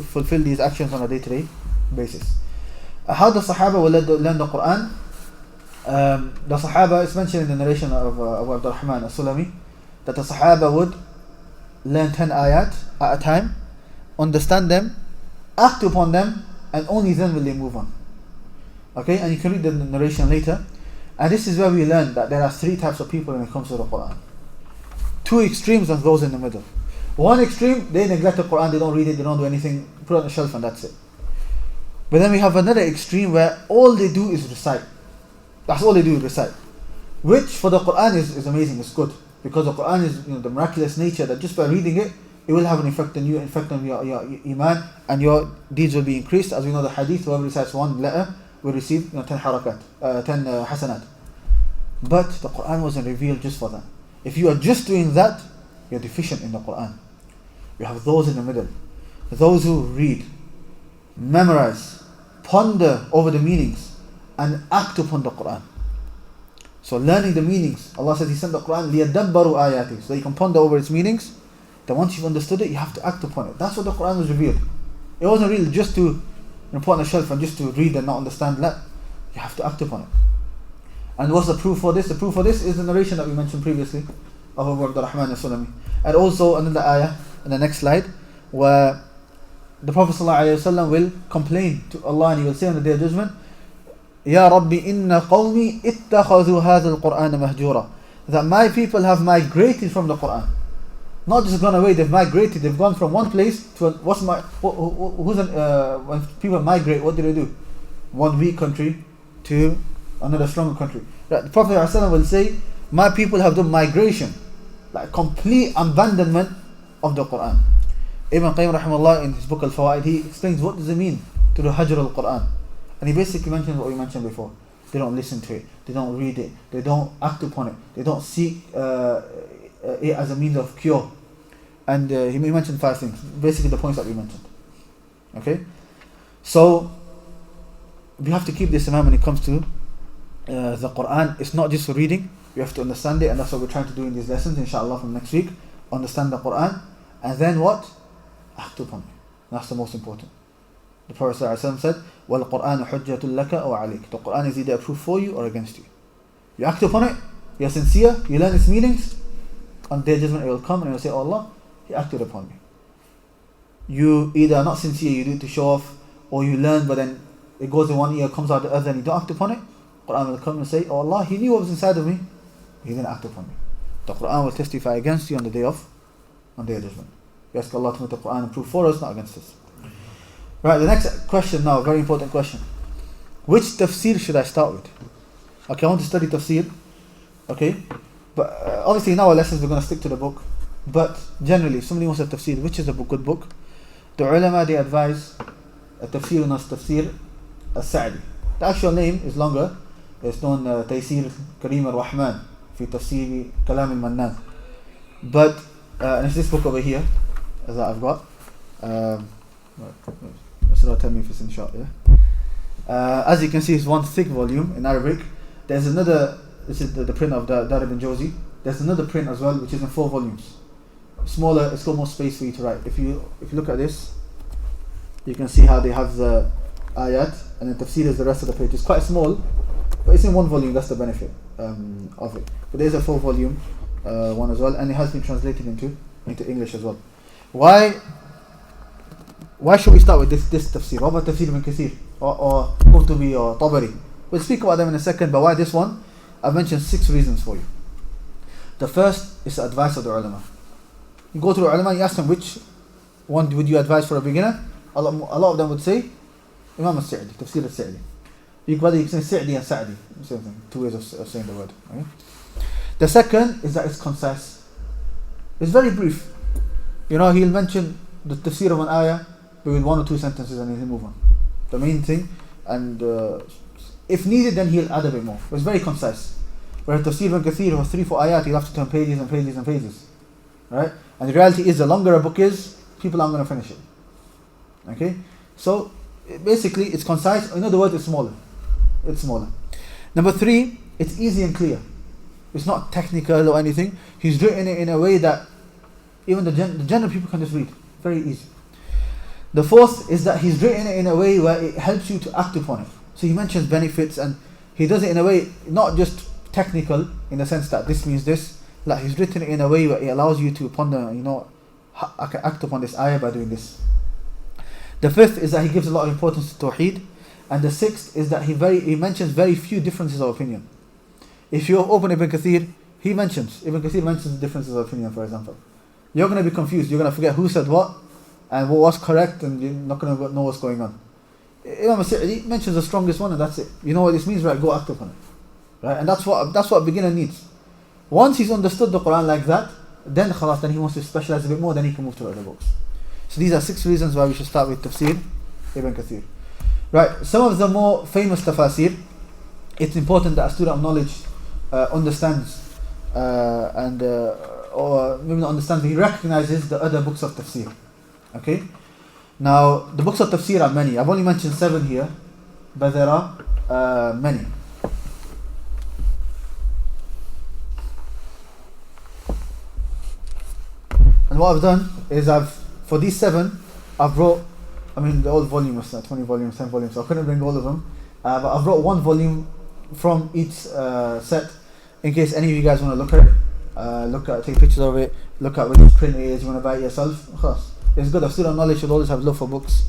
fulfill these actions on a day-to-day basis. How the Sahaba will learn the Quran? The Sahaba, it's mentioned in the narration of Abu Abdurrahman As-Sulami, that the Sahaba would learn 10 ayat at a time, understand them, act upon them, and only then will they move on. Okay, and you can read the narration later. And this is where we learn that there are 3 types of people when it comes to the Quran. 2 extremes and those in the middle. One extreme, they neglect the Quran, they don't read it, they don't do anything, put it on the shelf and that's it. But then we have another extreme where all they do is recite. That's all they do is recite. Which for the Quran is amazing, it's good. Because the Quran is the miraculous nature that just by reading it, it will have an effect on you, effect on your iman, and your deeds will be increased. As we know the hadith, whoever recites 1 letter will receive 10 harakat, 10 hasanat. But the Quran wasn't revealed just for that. If you are just doing that, you're deficient in the Quran. You have those in the middle. Those who read, memorize, ponder over the meanings, and act upon the Quran. So learning the meanings, Allah says He sent the Quran لِيَدَّبَّرُوا آيَاتِهِ, so you can ponder over its meanings. Then once you've understood it, you have to act upon it. That's what the Quran was revealed. It wasn't really just to put on a shelf and just to read and not understand that. You have to act upon it. And what's the proof for this? The proof for this is the narration that we mentioned previously of Abu Abdurrahman As-Sulami. And also another ayah in the next slide where the Prophet ﷺ will complain to Allah and he will say on the Day of Judgment, Ya Rabbi inna qawmi ittakhadhu hadha al-Qur'ana mahjura. That my people have migrated from the Qur'an. Not just gone away, they've migrated. They've gone from one place to when people migrate, what do they do? One weak country to another stronger country. The Prophet ﷺ will say, my people have done migration, like complete abandonment of the Quran. Ibn Qayyim rahimahullah in his book Al-Qawaaid, he explains what does it mean to do Hajr al-Quran. And he basically mentions what we mentioned before. They don't listen to it, they don't read it, they don't act upon it, they don't seek it as a means of cure. And he mentioned 5 things, basically the points that we mentioned. Okay? So, we have to keep this in mind when it comes to the Quran. It's not just for reading, we have to understand it, and that's what we're trying to do in these lessons, inshallah, from next week. Understand the Quran, and then what? Act upon it. That's the most important. The Prophet ﷺ said, وَالْقُرْآنُ حُجَّةٌ لَكَ أَوْ عَلَيْكَ. The Quran is either a proof for you or against you. You act upon it, you're sincere, you learn its meanings, on the day of judgment it will come and it will say, oh Allah, He acted upon me. You either are not sincere, you do it to show off, or you learn but then it goes in one ear, comes out the other, and you don't act upon it. Quran will come and say, oh Allah, He knew what was inside of me, He didn't act upon me. The Quran will testify against you on the day of judgment. We ask Allah to make the Quran and prove for us, not against us. Right, the next question now, very important question. Which tafsir should I start with? Okay, I want to study tafsir. Okay, but obviously in our lessons we're going to stick to the book. But generally, if somebody wants a tafsir, which is a good book? The ulama, they advise a tafsir nas tafsir as-Sa'di. The actual name is longer. It's known Taysir Karim al-Rahman fi tafsir Kalam al-Mannan. But and it's this book over here that I've got. So tell me if it's in short. Yeah. As you can see, it's one thick volume in Arabic. There's another. This is the print of Dar ibn Jawzi. There's another print as well, which is in 4 volumes. Smaller, it's got more space for you to write. If you look at this, you can see how they have the ayat and then tafsir is the rest of the page. It's quite small, but it's in 1 volume. That's the benefit of it. But there's a 4 volume one as well, and it has been translated into English as well. Why should we start with this tafsir? What about tafsir ibn Kathir or Qurtubi or Tabari? We'll speak about them in a second, but why this one? I've mentioned 6 reasons for you. The first is the advice of the ulama. You go to the ulama and you ask them which one would you advise for a beginner. A lot of them would say Imam al-Sa'di, Tafsir al-Sa'di. You can say Sa'di and Sa'di, same thing, 2 ways of saying the word. Okay? The second is that it's concise. It's very brief. You know, he'll mention the tafsir of an ayah with 1 or 2 sentences and he'll move on. The main thing, and if needed then he'll add a bit more. But it's very concise. Whereas tafsir ibn Kathir was 3-4 ayat, you'll have to turn pages and pages and pages. Right? And the reality is, the longer a book is, people aren't going to finish it. Okay? So, basically, it's concise. In other words, it's smaller. It's smaller. Number 3, it's easy and clear. It's not technical or anything. He's written it in a way that even the general people can just read. Very easy. The 4th is that he's written it in a way where it helps you to act upon it. So he mentions benefits and he does it in a way, not just technical in the sense that this means this. Like he's written it in a way where it allows you to ponder, I can act upon this ayah by doing this. The 5th is that he gives a lot of importance to Tawheed. And the 6th is that he mentions very few differences of opinion. If you open Ibn Kathir, Ibn Kathir mentions differences of opinion, for example. You're going to be confused. You're going to forget who said what and what was correct, and you're not going to know what's going on. Imam al-Sa'di mentions the strongest one, and that's it. You know what this means, right? Go act upon it. Right? And that's what a beginner needs. Once he's understood the Quran like that, then he wants to specialize a bit more, then he can move to other books. So these are 6 reasons why we should start with Tafsir Ibn Kathir. Right, some of the more famous tafasir, it's important that a student of knowledge understands or maybe not understands, but he recognizes the other books of tafsir. Okay? Now, the books of tafsir are many. I've only mentioned 7 here, but there are many. And what I've done is for these 7, I've brought, the old volume was 20 volumes, 10 volumes, so I couldn't bring all of them. But I've brought 1 volume from each set, in case any of you guys want to look at it, take pictures of it, look at which print it is, you want to buy it yourself. It's good. A student of knowledge should always have love for books.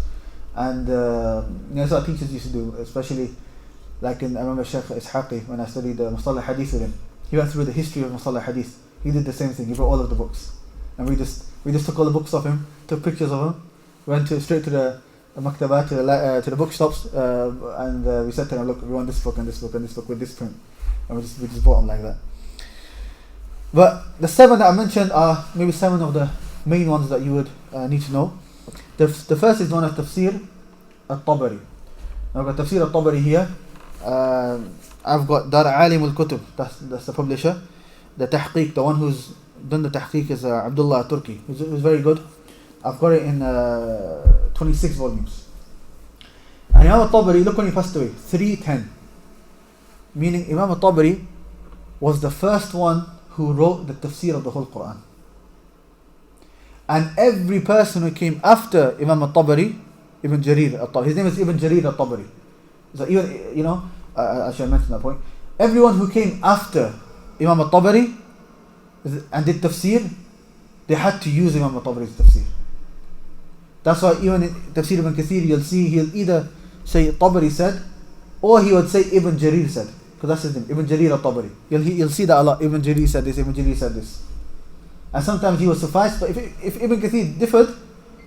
And that's what teachers used to do, especially like I remember Shaykh Ishaqi, when I studied Mustalah Hadith with him. He went through the history of Mustalah Hadith. He did the same thing. He brought all of the books. And we just took all the books of him, took pictures of him, went straight to the maktabat, to the bookshops, and we said to them, look, we want this book and this book and this book with this print. And we just bought them like that. But the 7 that I mentioned are maybe 7 of the main ones that you would need to know. The first is known as Tafsir At-Tabari. I've got Tafsir At-Tabari here. I've got Dar Alim Al-Kutub, that's the publisher. The Tahqiq, the one who's done the tahqiq is Abdullah Turki. It was very good. I've got it in 26 volumes. And Imam al-Tabari, look when he passed away, 310. Meaning Imam al-Tabari was the first one who wrote the tafsir of the whole Quran. And every person who came after Imam al-Tabari, Ibn Jarir al-Tabari, his name is Ibn Jarir al-Tabari. So even, I should mention that point. Everyone who came after Imam al-Tabari and did tafsir, they had to use Imam al-Tabari's tafsir. That's why even in Tafsir Ibn Kathir, you'll see he'll either say Tabari said, or he would say Ibn Jarir said, because that's his name, Ibn Jarir al-Tabari. You'll see that a lot. Ibn Jarir said this, Ibn Jarir said this. And sometimes he would suffice, but if Ibn Kathir differed,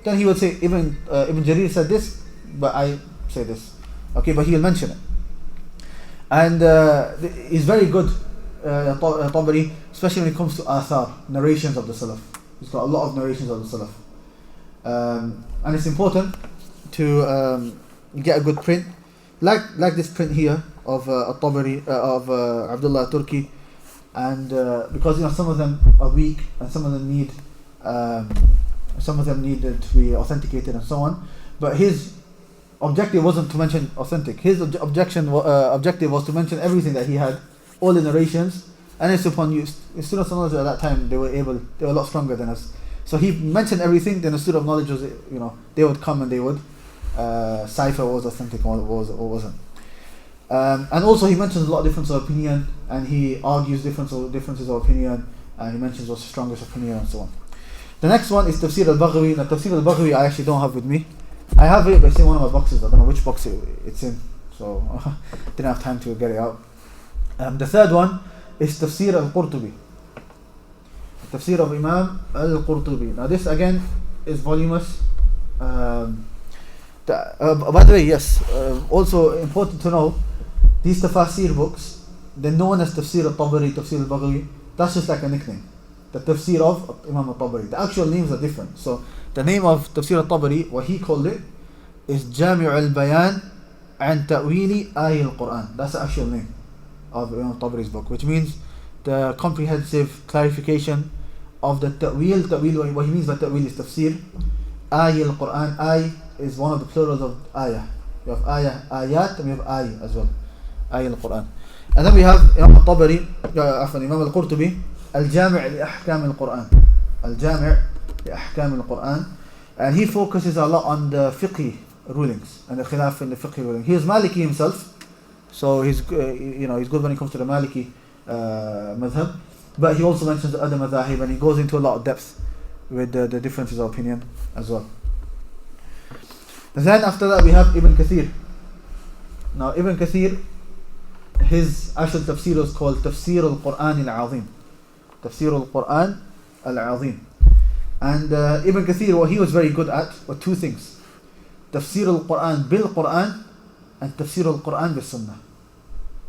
then he would say Ibn Jarir said this, but I say this. Okay, but he'll mention it. And he's very good, Tabari, especially when it comes to athar, narrations of the Salaf. He's got a lot of narrations of the Salaf. And it's important to get a good print, like this print here of At-Tabari, of Abdullah Turki, and because some of them are weak and some of them need to be authenticated and so on. But his objective wasn't to mention authentic. His objective was to mention everything that he had, all the narrations, and it's upon you. Students of knowledge at that time, they were a lot stronger than us. So he mentioned everything. Then the student of knowledge was, they would come and they would cipher what was authentic or what wasn't. And also he mentions a lot of differences of opinion, and he argues differences of opinion, and he mentions what's the strongest opinion and so on. The next one is Tafsir al-Baghawi. Now Tafsir al-Baghawi I actually don't have with me. I have it, but it's in one of my boxes. I don't know which box it's in, so didn't have time to get it out. The third one is Tafsir al-Qurtubi. Tafsir of Imam al-Qurtubi. Now this again is voluminous. By the way, yes, also important to know, these tafsir books, they're known as Tafsir al-Tabari, Tafsir al-Baghawi. That's just like a nickname. The Tafsir of Imam al-Tabari. The actual names are different. So the name of Tafsir al-Tabari, what he called it, is Jami' al-Bayan an Ta'wili Ay al-Quran. That's the actual name of Imam al-Tabari's book, which means the comprehensive clarification of the ta'wil. Ta'wil, what he means by ta'wil is tafsir. Ay al-Quran. Ay is one of the plurals of ayah. You have ayat, and you have ay as well. Ay al-Quran. And then we have Imam al-Tabari, Imam al-Qurtubi, al-Jami' li ahkam al-Quran. Al-Jami' li ahkam al-Quran. And he focuses a lot on the fiqh rulings and the khilaf in the fiqh ruling. He is Maliki himself, so he's he's good when it comes to the Maliki madhab. But he also mentions the other madhahib, and he goes into a lot of depth with the differences of opinion as well. And then after that we have Ibn Kathir. Now Ibn Kathir, his actual tafsir was called Tafsir al-Quran al-Azim. Tafsir al-Quran al-Azim. And Ibn Kathir, what he was very good at were two things: Tafsir al-Quran bil-Quran and Tafsir al-Quran bil-Sunnah.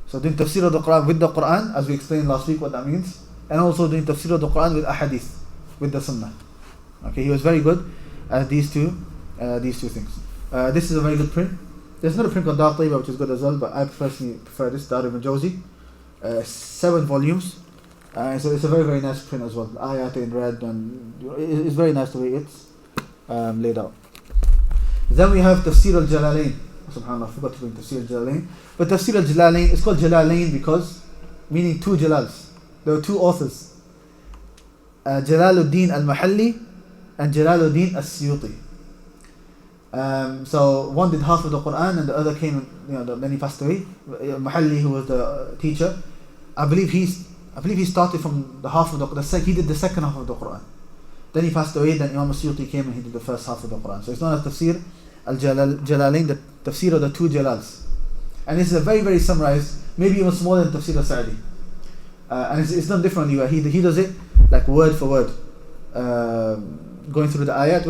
So doing Tafsir of the Quran with the Quran, as we explained last week what that means, and also doing Tafsir of the Quran with ahadith, with the Sunnah. Okay, he was very good at these two things. This is a very good print. There's another print called Dar Tayyiba which is good as well, but I personally prefer this, Dar ibn Jawzi. 7 volumes. So it's a very, very nice print as well. The ayat in red, and it's very nice the way it's laid out. Then we have Tafsir al-Jalalain. SubhanAllah, I forgot to bring Tafsir al-Jalalain. But Tafsir al-Jalalain is called Jalalain because, meaning two Jalals. There were two authors, Jalaluddin al-Mahalli and Jalaluddin al-Suyuti. So one did half of the Quran and the other came, then he passed away. Mahalli, who was the teacher, I believe he started from the half of he did the second half of the Quran. Then he passed away. Then Imam al-Suyuti came and he did the first half of the Quran. So it's known as Tafsir al-Jalalain, the Tafsir of the two Jalals. And this is a very, very summarized, maybe even smaller than Tafsir al-Sa'di. And it's done differently, where he does it like word for word, going through the ayat,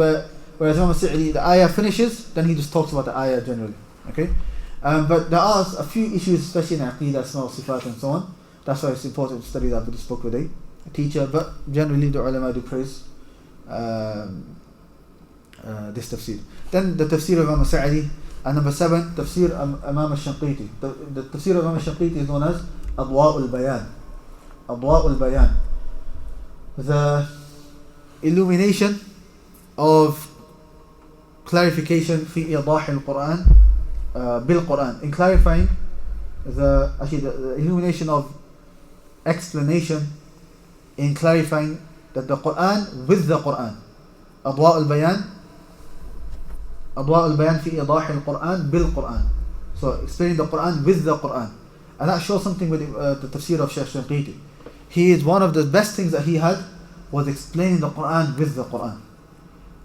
whereas Imam al-Sa'di, the ayah finishes, then he just talks about the ayah generally. Okay, but there are a few issues, especially in Aqidah, Asma, Sifat and so on. That's why it's important to study that with this book with a teacher. But generally the ulama do praise this tafsir. Then the tafsir of Imam al-Sa'di. And number 7, Tafsir Imam al-Shanqiti. The Tafsir of Imam al-Shanqiti is known as Adwa' al-Bayan. Adwa' al-Bayan. the illumination of clarification في إيضاح القرآن بالقرآن, in clarifying the illumination of explanation in clarifying that the Quran with the Quran. أضواء البيان في إيضاح القرآن بالقرآن. So explaining the Quran with the Quran. And that shows something with the Tafsir of Shaykh Shanqiti. He is one of the best things that he had was explaining the Quran with the Quran.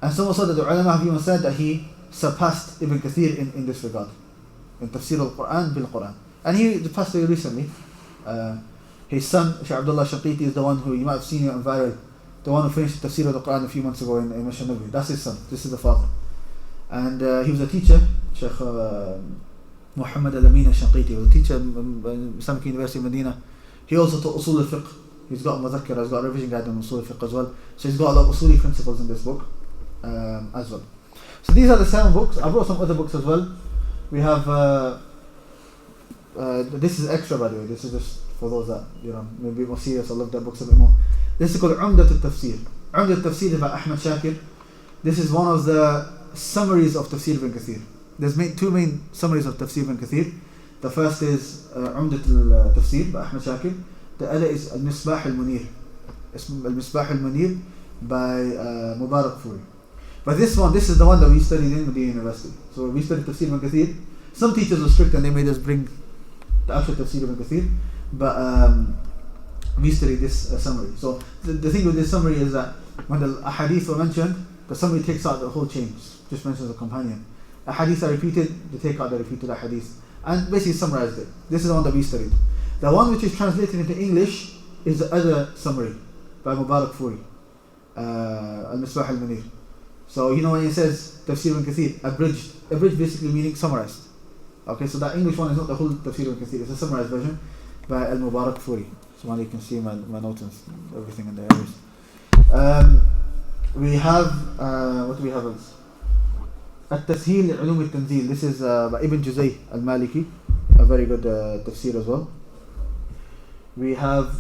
And so much so that the ulama have even said that he surpassed Ibn Kathir in this regard. In Tafsir al-Quran bil-Quran. And he passed away recently. His son, Shaykh Abdullah Shanqiti, is the one who, you might have seen it on viral, the one who finished the Tafsir of the Quran a few months ago in Masjid Nabawi. That's his son. This is the father. And he was a teacher, Shaykh Muhammad Al-Amin Al-Shanqiti, was a teacher in Islamic University of Medina. He also taught Usool Al-Fiqh. He's got a Muzakkar, he's got a revision guide on Usool Al-Fiqh as well. So he's got a lot of Usuli principles in this book as well. So these are the 7 books. I brought some other books as well. We have, this is extra by the way, this is just for those that, maybe more serious or love their books a bit more. This is called Umdat Al-Tafsir. Umdat Al-Tafsir is by Ahmad Shakir. This is one of the summaries of Tafsir ibn Kathir. There's two main summaries of Tafsir ibn Kathir. The first is Umdat Al-Tafsir by Ahmad Shakir. The other is Al-Misbah Al-Munir. Al-Misbah Al-Munir by Mubarak Furi. But this is the one that we studied in Medina University. So we studied Tafsir ibn Kathir. Some teachers were strict and they made us bring the actual Tafsir ibn Kathir. But we studied this summary. So the thing with this summary is that when the ahadith were mentioned, the summary takes out the whole chain, just mentions a companion. Ahadith are repeated, they take out the repeated ahadith. And basically summarized it. This is the one that we studied. The one which is translated into English is the other summary by Mubarak Furi, Al-Misbah Al-Munir. So when it says Tafsir ibn Kathir, abridged basically meaning summarized. Okay, so that English one is not the whole Tafsir ibn Kathir, it's a summarized version by Al-Mubarak Furi. So now you can see my notes and everything in the areas. We have, what do we have else? At-Tasheel Ulum Al-Tanzeel. This is by Ibn Juzay Al-Maliki, a very good tafsir as well. We have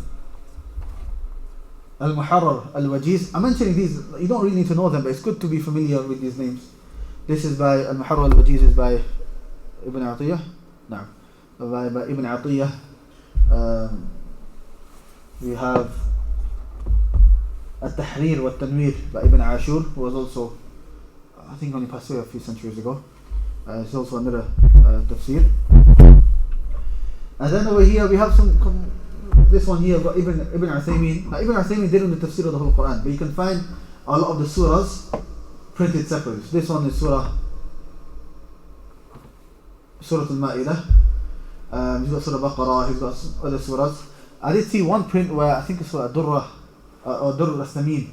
Al-Muharrar Al-Wajiz. I'm mentioning these, you don't really need to know them, but it's good to be familiar with these names. This is by Al-Muharrar Al-Wajiz, is by Ibn Atiyah. No, by Ibn Atiyah. We have At-Tahrir wa Tanwir by Ibn Ashur, who was also, I think, only passed away a few centuries ago. It's also another tafsir. And then over here we have this one here by Ibn Uthaymeen. Now Ibn Uthaymeen did in the tafsir of the whole Quran, but you can find a lot of the surahs printed separately. So this one is Surah Al-Ma'idah. He's got Surah Baqarah, he's got other surahs. I did see one print where I think it's Surah Durrah or Durr al-Astameen,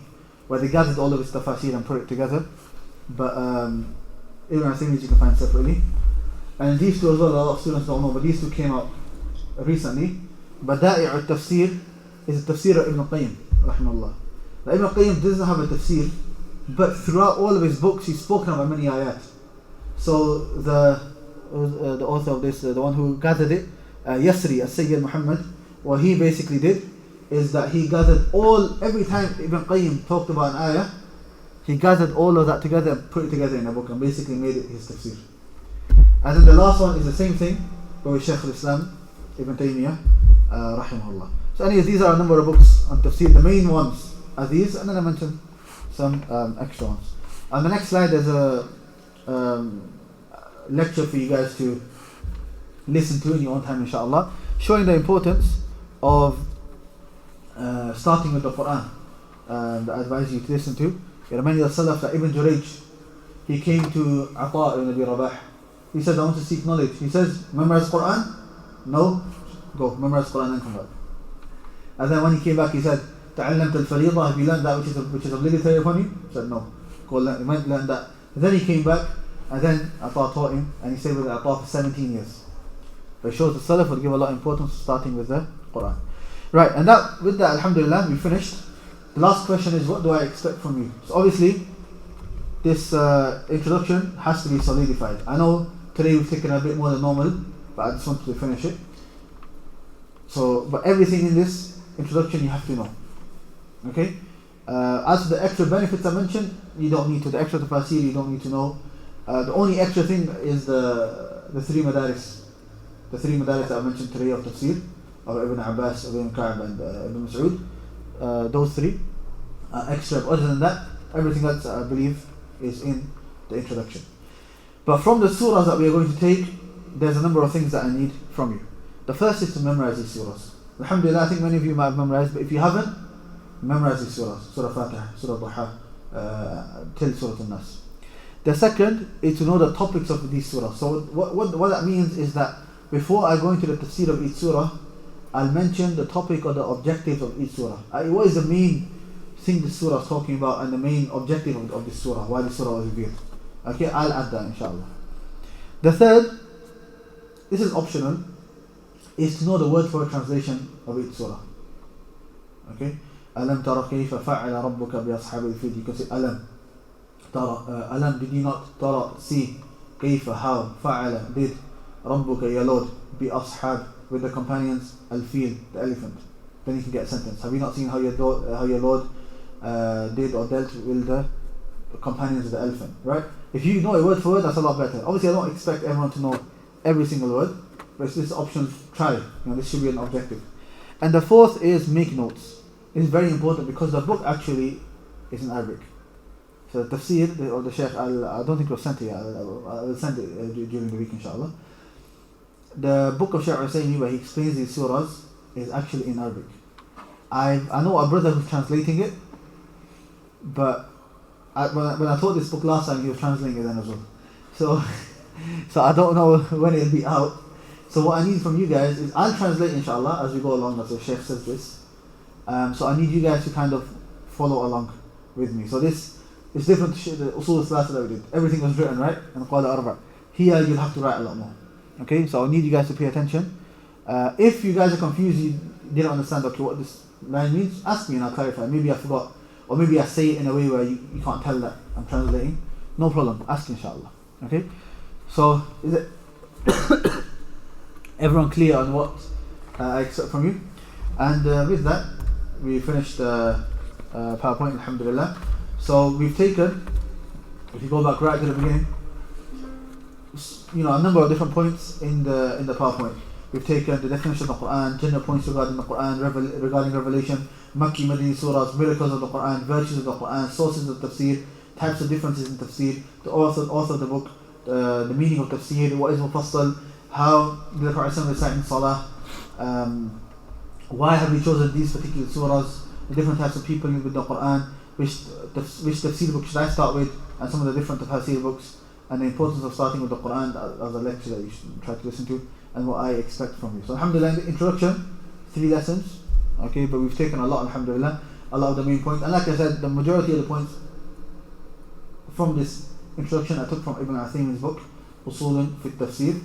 where they gathered all of his tafasir and put it together. But Ibn Uthaymeen you can find separately. And these two as well, a lot of students don't know, but these two came out recently. Bada'i' al-Tafsir is the tafsir of Ibn Qayyim, rahimahullah. Now, Ibn Qayyim doesn't have a tafsir, but throughout all of his books he's spoken about many ayat. So the author of this, the one who gathered it, Yasri as-Sayyid Muhammad, what he basically did is that he gathered every time Ibn Qayyim talked about an ayah, he gathered all of that together and put it together in a book and basically made it his tafsir. And then the last one is the same thing, by Shaykh al-Islam Ibn Taymiyyah, rahimahullah. So anyways, these are a number of books on tafsir. The main ones are these, and then I mentioned some extra ones. On the next slide there's a lecture for you guys to listen to in your own time, inshallah, showing the importance of starting with the Quran. That I advise you to listen to. There are many of the Salaf, like Ibn Jurayj, he came to Ata ibn Abi Rabah. He said, I want to seek knowledge. He says, memorize Quran? No, go, memorize Quran and come back. And then when he came back, he said, Ta'allamta al-Fariḍah, have you learned that which is obligatory upon you? He said, no. Go learn that. And then he came back, and then Ata taught him, and he stayed with Ata for 17 years. But it shows the Salaf would give a lot of importance to starting with the Quran. Right, and with that, alhamdulillah, we finished. The last question is, what do I expect from you? So obviously, this introduction has to be solidified. I know today we've taken a bit more than normal, but I just wanted to finish it. So, but everything in this introduction you have to know. Okay? As for the extra benefits I mentioned, you don't need to. The extra tafsir you don't need to know. The only extra thing is the three madaris. The three madaris that I mentioned today of tafsir, of Ibn Abbas, Ibn Ka'b and Ibn Mas'ud. Those three are extra. Other than that, everything else I believe is in the introduction. But from the surahs that we are going to take, there's a number of things that I need from you. The first is to memorize these surahs. Alhamdulillah, I think many of you might have memorized, but if you haven't, memorize these surahs. Surah Fatiha, Surah Duha, till Surah Al-Nas. The second is to know the topics of these surahs. So what that means is that before I go into the tafsir of each surah, I'll mention the topic or the objectives of each surah. What is the main thing the surah is talking about and the main objective of this surah, why the surah was revealed. Okay, I'll add that inshallah. The third, this is optional, is to know the word for translation of each surah. Okay, Alam tara kayfa fa'ala rabbuka bi ashabil fil. You can say Alam tara, Alam, did you not tara, see, kayfa, how, fa'ala, did, rabbuka, your Lord, bi ashab, with the companions, al fil, the elephant. Then you can get a sentence. Have you not seen how your Lord did or dealt with the companions of the elephant? Right? If you know a word for word, that's a lot better. Obviously, I don't expect everyone to know every single word, but it's this option, try. This should be an objective. And the fourth is make notes. It's very important because the book actually is in Arabic. So the tafsir or the Shaykh, I don't think it was sent here. I will send it during the week, inshallah. The book of Shaykh Husayni, where he explains these surahs, is actually in Arabic. I know a brother who's translating it, but when I taught this book last time, he was translating it then as well. So I don't know when it'll be out. So what I need from you guys is, I'll translate inshallah as we go along, as the Shaykh says this. So I need you guys to kind of follow along with me. So this is different to the Usool Athalaatha that we did. Everything was written, right? And Qawaaid Alarba. Here you'll have to write a lot more. Okay, so I need you guys to pay attention. If you guys are confused, you didn't understand what this line means, ask me and I'll clarify. Maybe I forgot, or maybe I say it in a way where you can't tell that I'm translating. No problem, ask inshallah. Okay, so is it everyone clear on what I expect from you? And with that, we finished the PowerPoint, alhamdulillah. So we've taken, if you go back right to the beginning, a number of different points in the PowerPoint. We've taken the definition of the Quran, general points regarding the Quran, regarding revelation, Makki, Madini surahs, miracles of the Quran, virtues of the Quran, sources of tafsir, types of differences in tafsir, the author of the book, the meaning of tafsir, what is Mufassal, how the Prophet recite in Salah, why have we chosen these particular surahs, the different types of people with the Quran, which tafsir book should I start with, and some of the different tafsir books, and the importance of starting with the Quran as a lecture that you should try to listen to, and what I expect from you. So alhamdulillah, in the introduction, 3 lessons, okay, but we've taken a lot, alhamdulillah, a lot of the main points. And like I said, the majority of the points from this introduction I took from Ibn Uthaymeen's book, Usool Tafsir,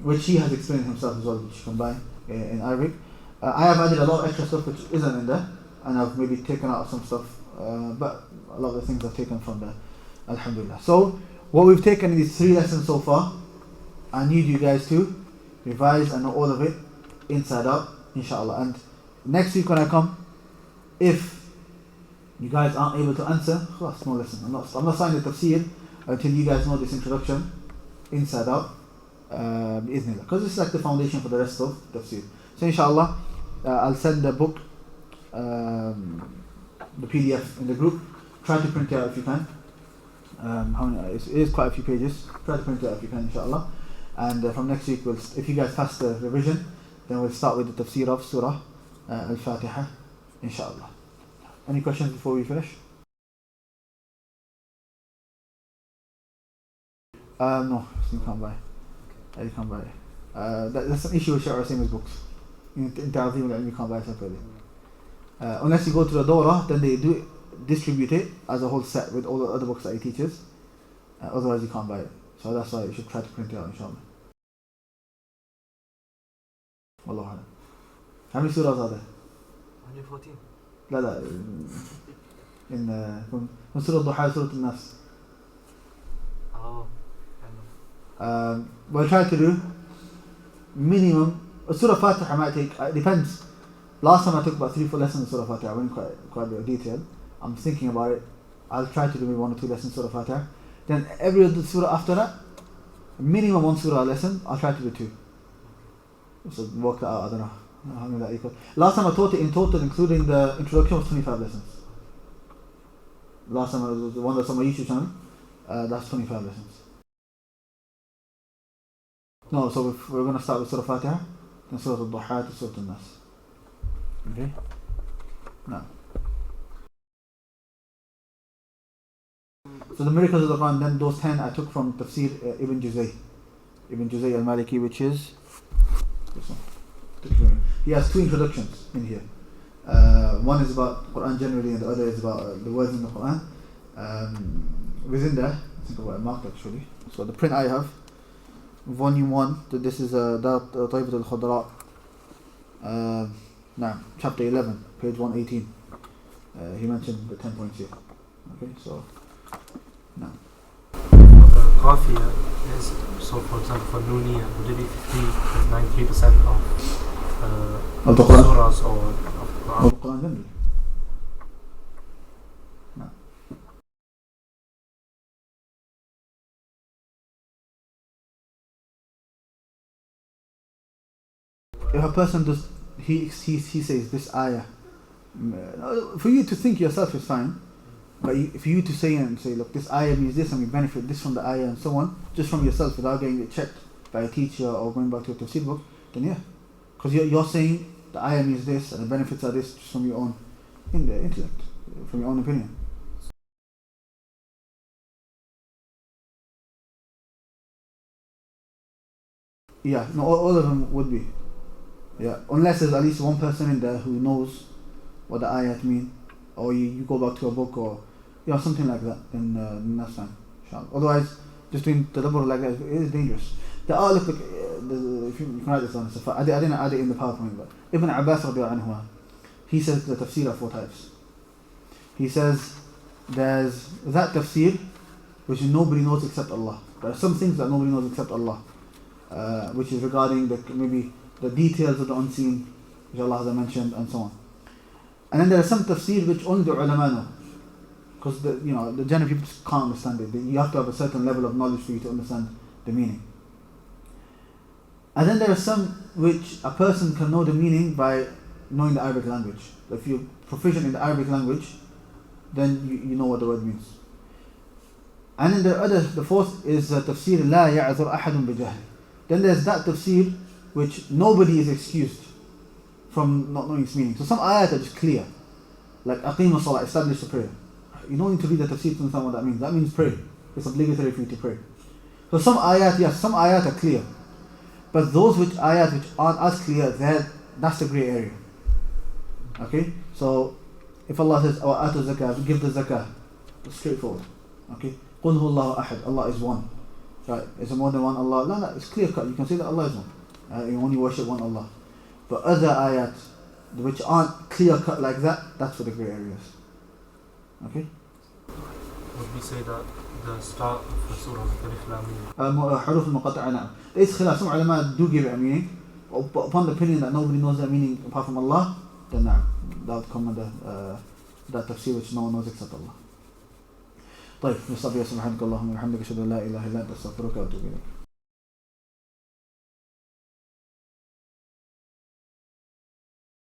which he has explained himself as well, which you can buy in Arabic. I have added a lot of extra stuff which isn't in there, and I've maybe taken out some stuff, but a lot of the things I've taken from there, alhamdulillah. So what we've taken in these 3 lessons so far, I need you guys to revise and know all of it inside out, inshallah. And next week when I come, if you guys aren't able to answer, small lesson. I'm not signing the tafsir until you guys know this introduction inside out, because it's like the foundation for the rest of tafsir. So inshallah, I'll send the book, the PDF in the group. Try to print it out if you can. It is quite a few pages. Try to print it out if you can, inshallah. And from next week, if you guys pass the revision, then we'll start with the tafsir of Surah Al-Fatiha, inshallah. Any questions before we finish? No, you can't buy. You can't buy. That's an issue with Shaykh Husayni's books. In Tadhim Al Ilm, you can't buy separately. Unless you go to the Dawrah, then they do distribute it as a whole set with all the other books that he teaches. Otherwise, you can't buy it. So that's why you should try to print it out, inshallah. Wallahu a'lam. How many surahs are there? 114. لا from Surah Duha, Surah Al-Nas. Oh, I know. We'll try to do minimum. Surah Fatiha might take, it depends. Last time I took about 3-4 lessons in Surah Fatiha. I went quite a bit of detail. I'm thinking about it. I'll try to do maybe 1 or 2 lessons in Surah Fatiha. Then every other surah after that, minimum 1 surah lesson, I'll try to do 2. So work that out, I don't know how many that equals. Last time I taught it in total, including the introduction, was 25 lessons. Last time I was the one that's on my YouTube channel, that's 25 lessons. No, so we're going to start with Surah Fatiha, then Surah Al-Duhat, and Surah Al-Nas. Okay? Now. So the miracles of the Quran, then those 10 I took from Tafsir Ibn Juzay Al-Maliki, which is this one. He has 2 introductions in here. One is about Quran generally, and the other is about the words in the Quran. Within there, I think I've got it marked actually. So the print I have, volume 1, this is Tayyibat al-Khudra, chapter 11, page 118. He mentioned the 10 points here. Okay, so now. Qafiyah is, so for example for Nuniyah, would it be 93% of the Surahs or of the Quran? Generally. No. If a person does, he says this ayah, for you to think yourself is fine, but for you to say and say, look, this ayah means this and we benefit this from the ayah and so on, just from yourself without getting it checked by a teacher or going back to a tafsir book, then yeah. Because you're saying the ayah means this and the benefits are this just from your own intellect, from your own opinion. Yeah, no, all of them would be. Yeah, unless there's at least one person in there who knows what the ayat mean, or you go back to a book or something like that, then that's fine. Inshallah. Otherwise, just doing tadabbur like that is dangerous. There are, look, if you can write this down, I didn't add it in the PowerPoint, but Ibn Abbas radiallahu anhu, he says the tafsir are 4 types. He says there's that tafsir which nobody knows except Allah. There are some things that nobody knows except Allah, which is regarding maybe the details of the unseen, which Allah has mentioned, and so on. And then there are some tafsir which only the ulama know, because the general people can't understand it. You have to have a certain level of knowledge for you to understand the meaning. And then there are some which a person can know the meaning by knowing the Arabic language. If you're proficient in the Arabic language, then you know what the word means. And then the fourth is tafsir la ya'zur ahadun bijahl. Then there's that tafsir which nobody is excused from not knowing its meaning. So some ayat are just clear, like aqim as-salah, establish the prayer. You don't need to read the tafsir to understand what that means. That means pray. It's obligatory for you to pray. So some ayat, yes, some ayat are clear, but those ayat which aren't as clear, that's the grey area. Okay, so if Allah says atu zakah, give the zakah, it's straightforward. Okay, qul huwallahu ahad, Allah is one. Right, is there more than one Allah? No, it's clear cut. You can say that Allah is one. You only worship one Allah. But other ayat which aren't clear cut like that, that's for the grey areas. Okay? Would we say that the start of the surah is Alif Lam Mim? Huruf al-Muqatta'a, na'am. There is khilaf. Some ulama do give it a meaning. But upon the opinion that nobody knows that meaning apart from Allah, then na'am, that would come under that tafsir which no one knows except Allah. طيب نستغفر سبحانك اللهم وبحمدك اشهد ان لا اله الا انت استغفرك واتوب اليك.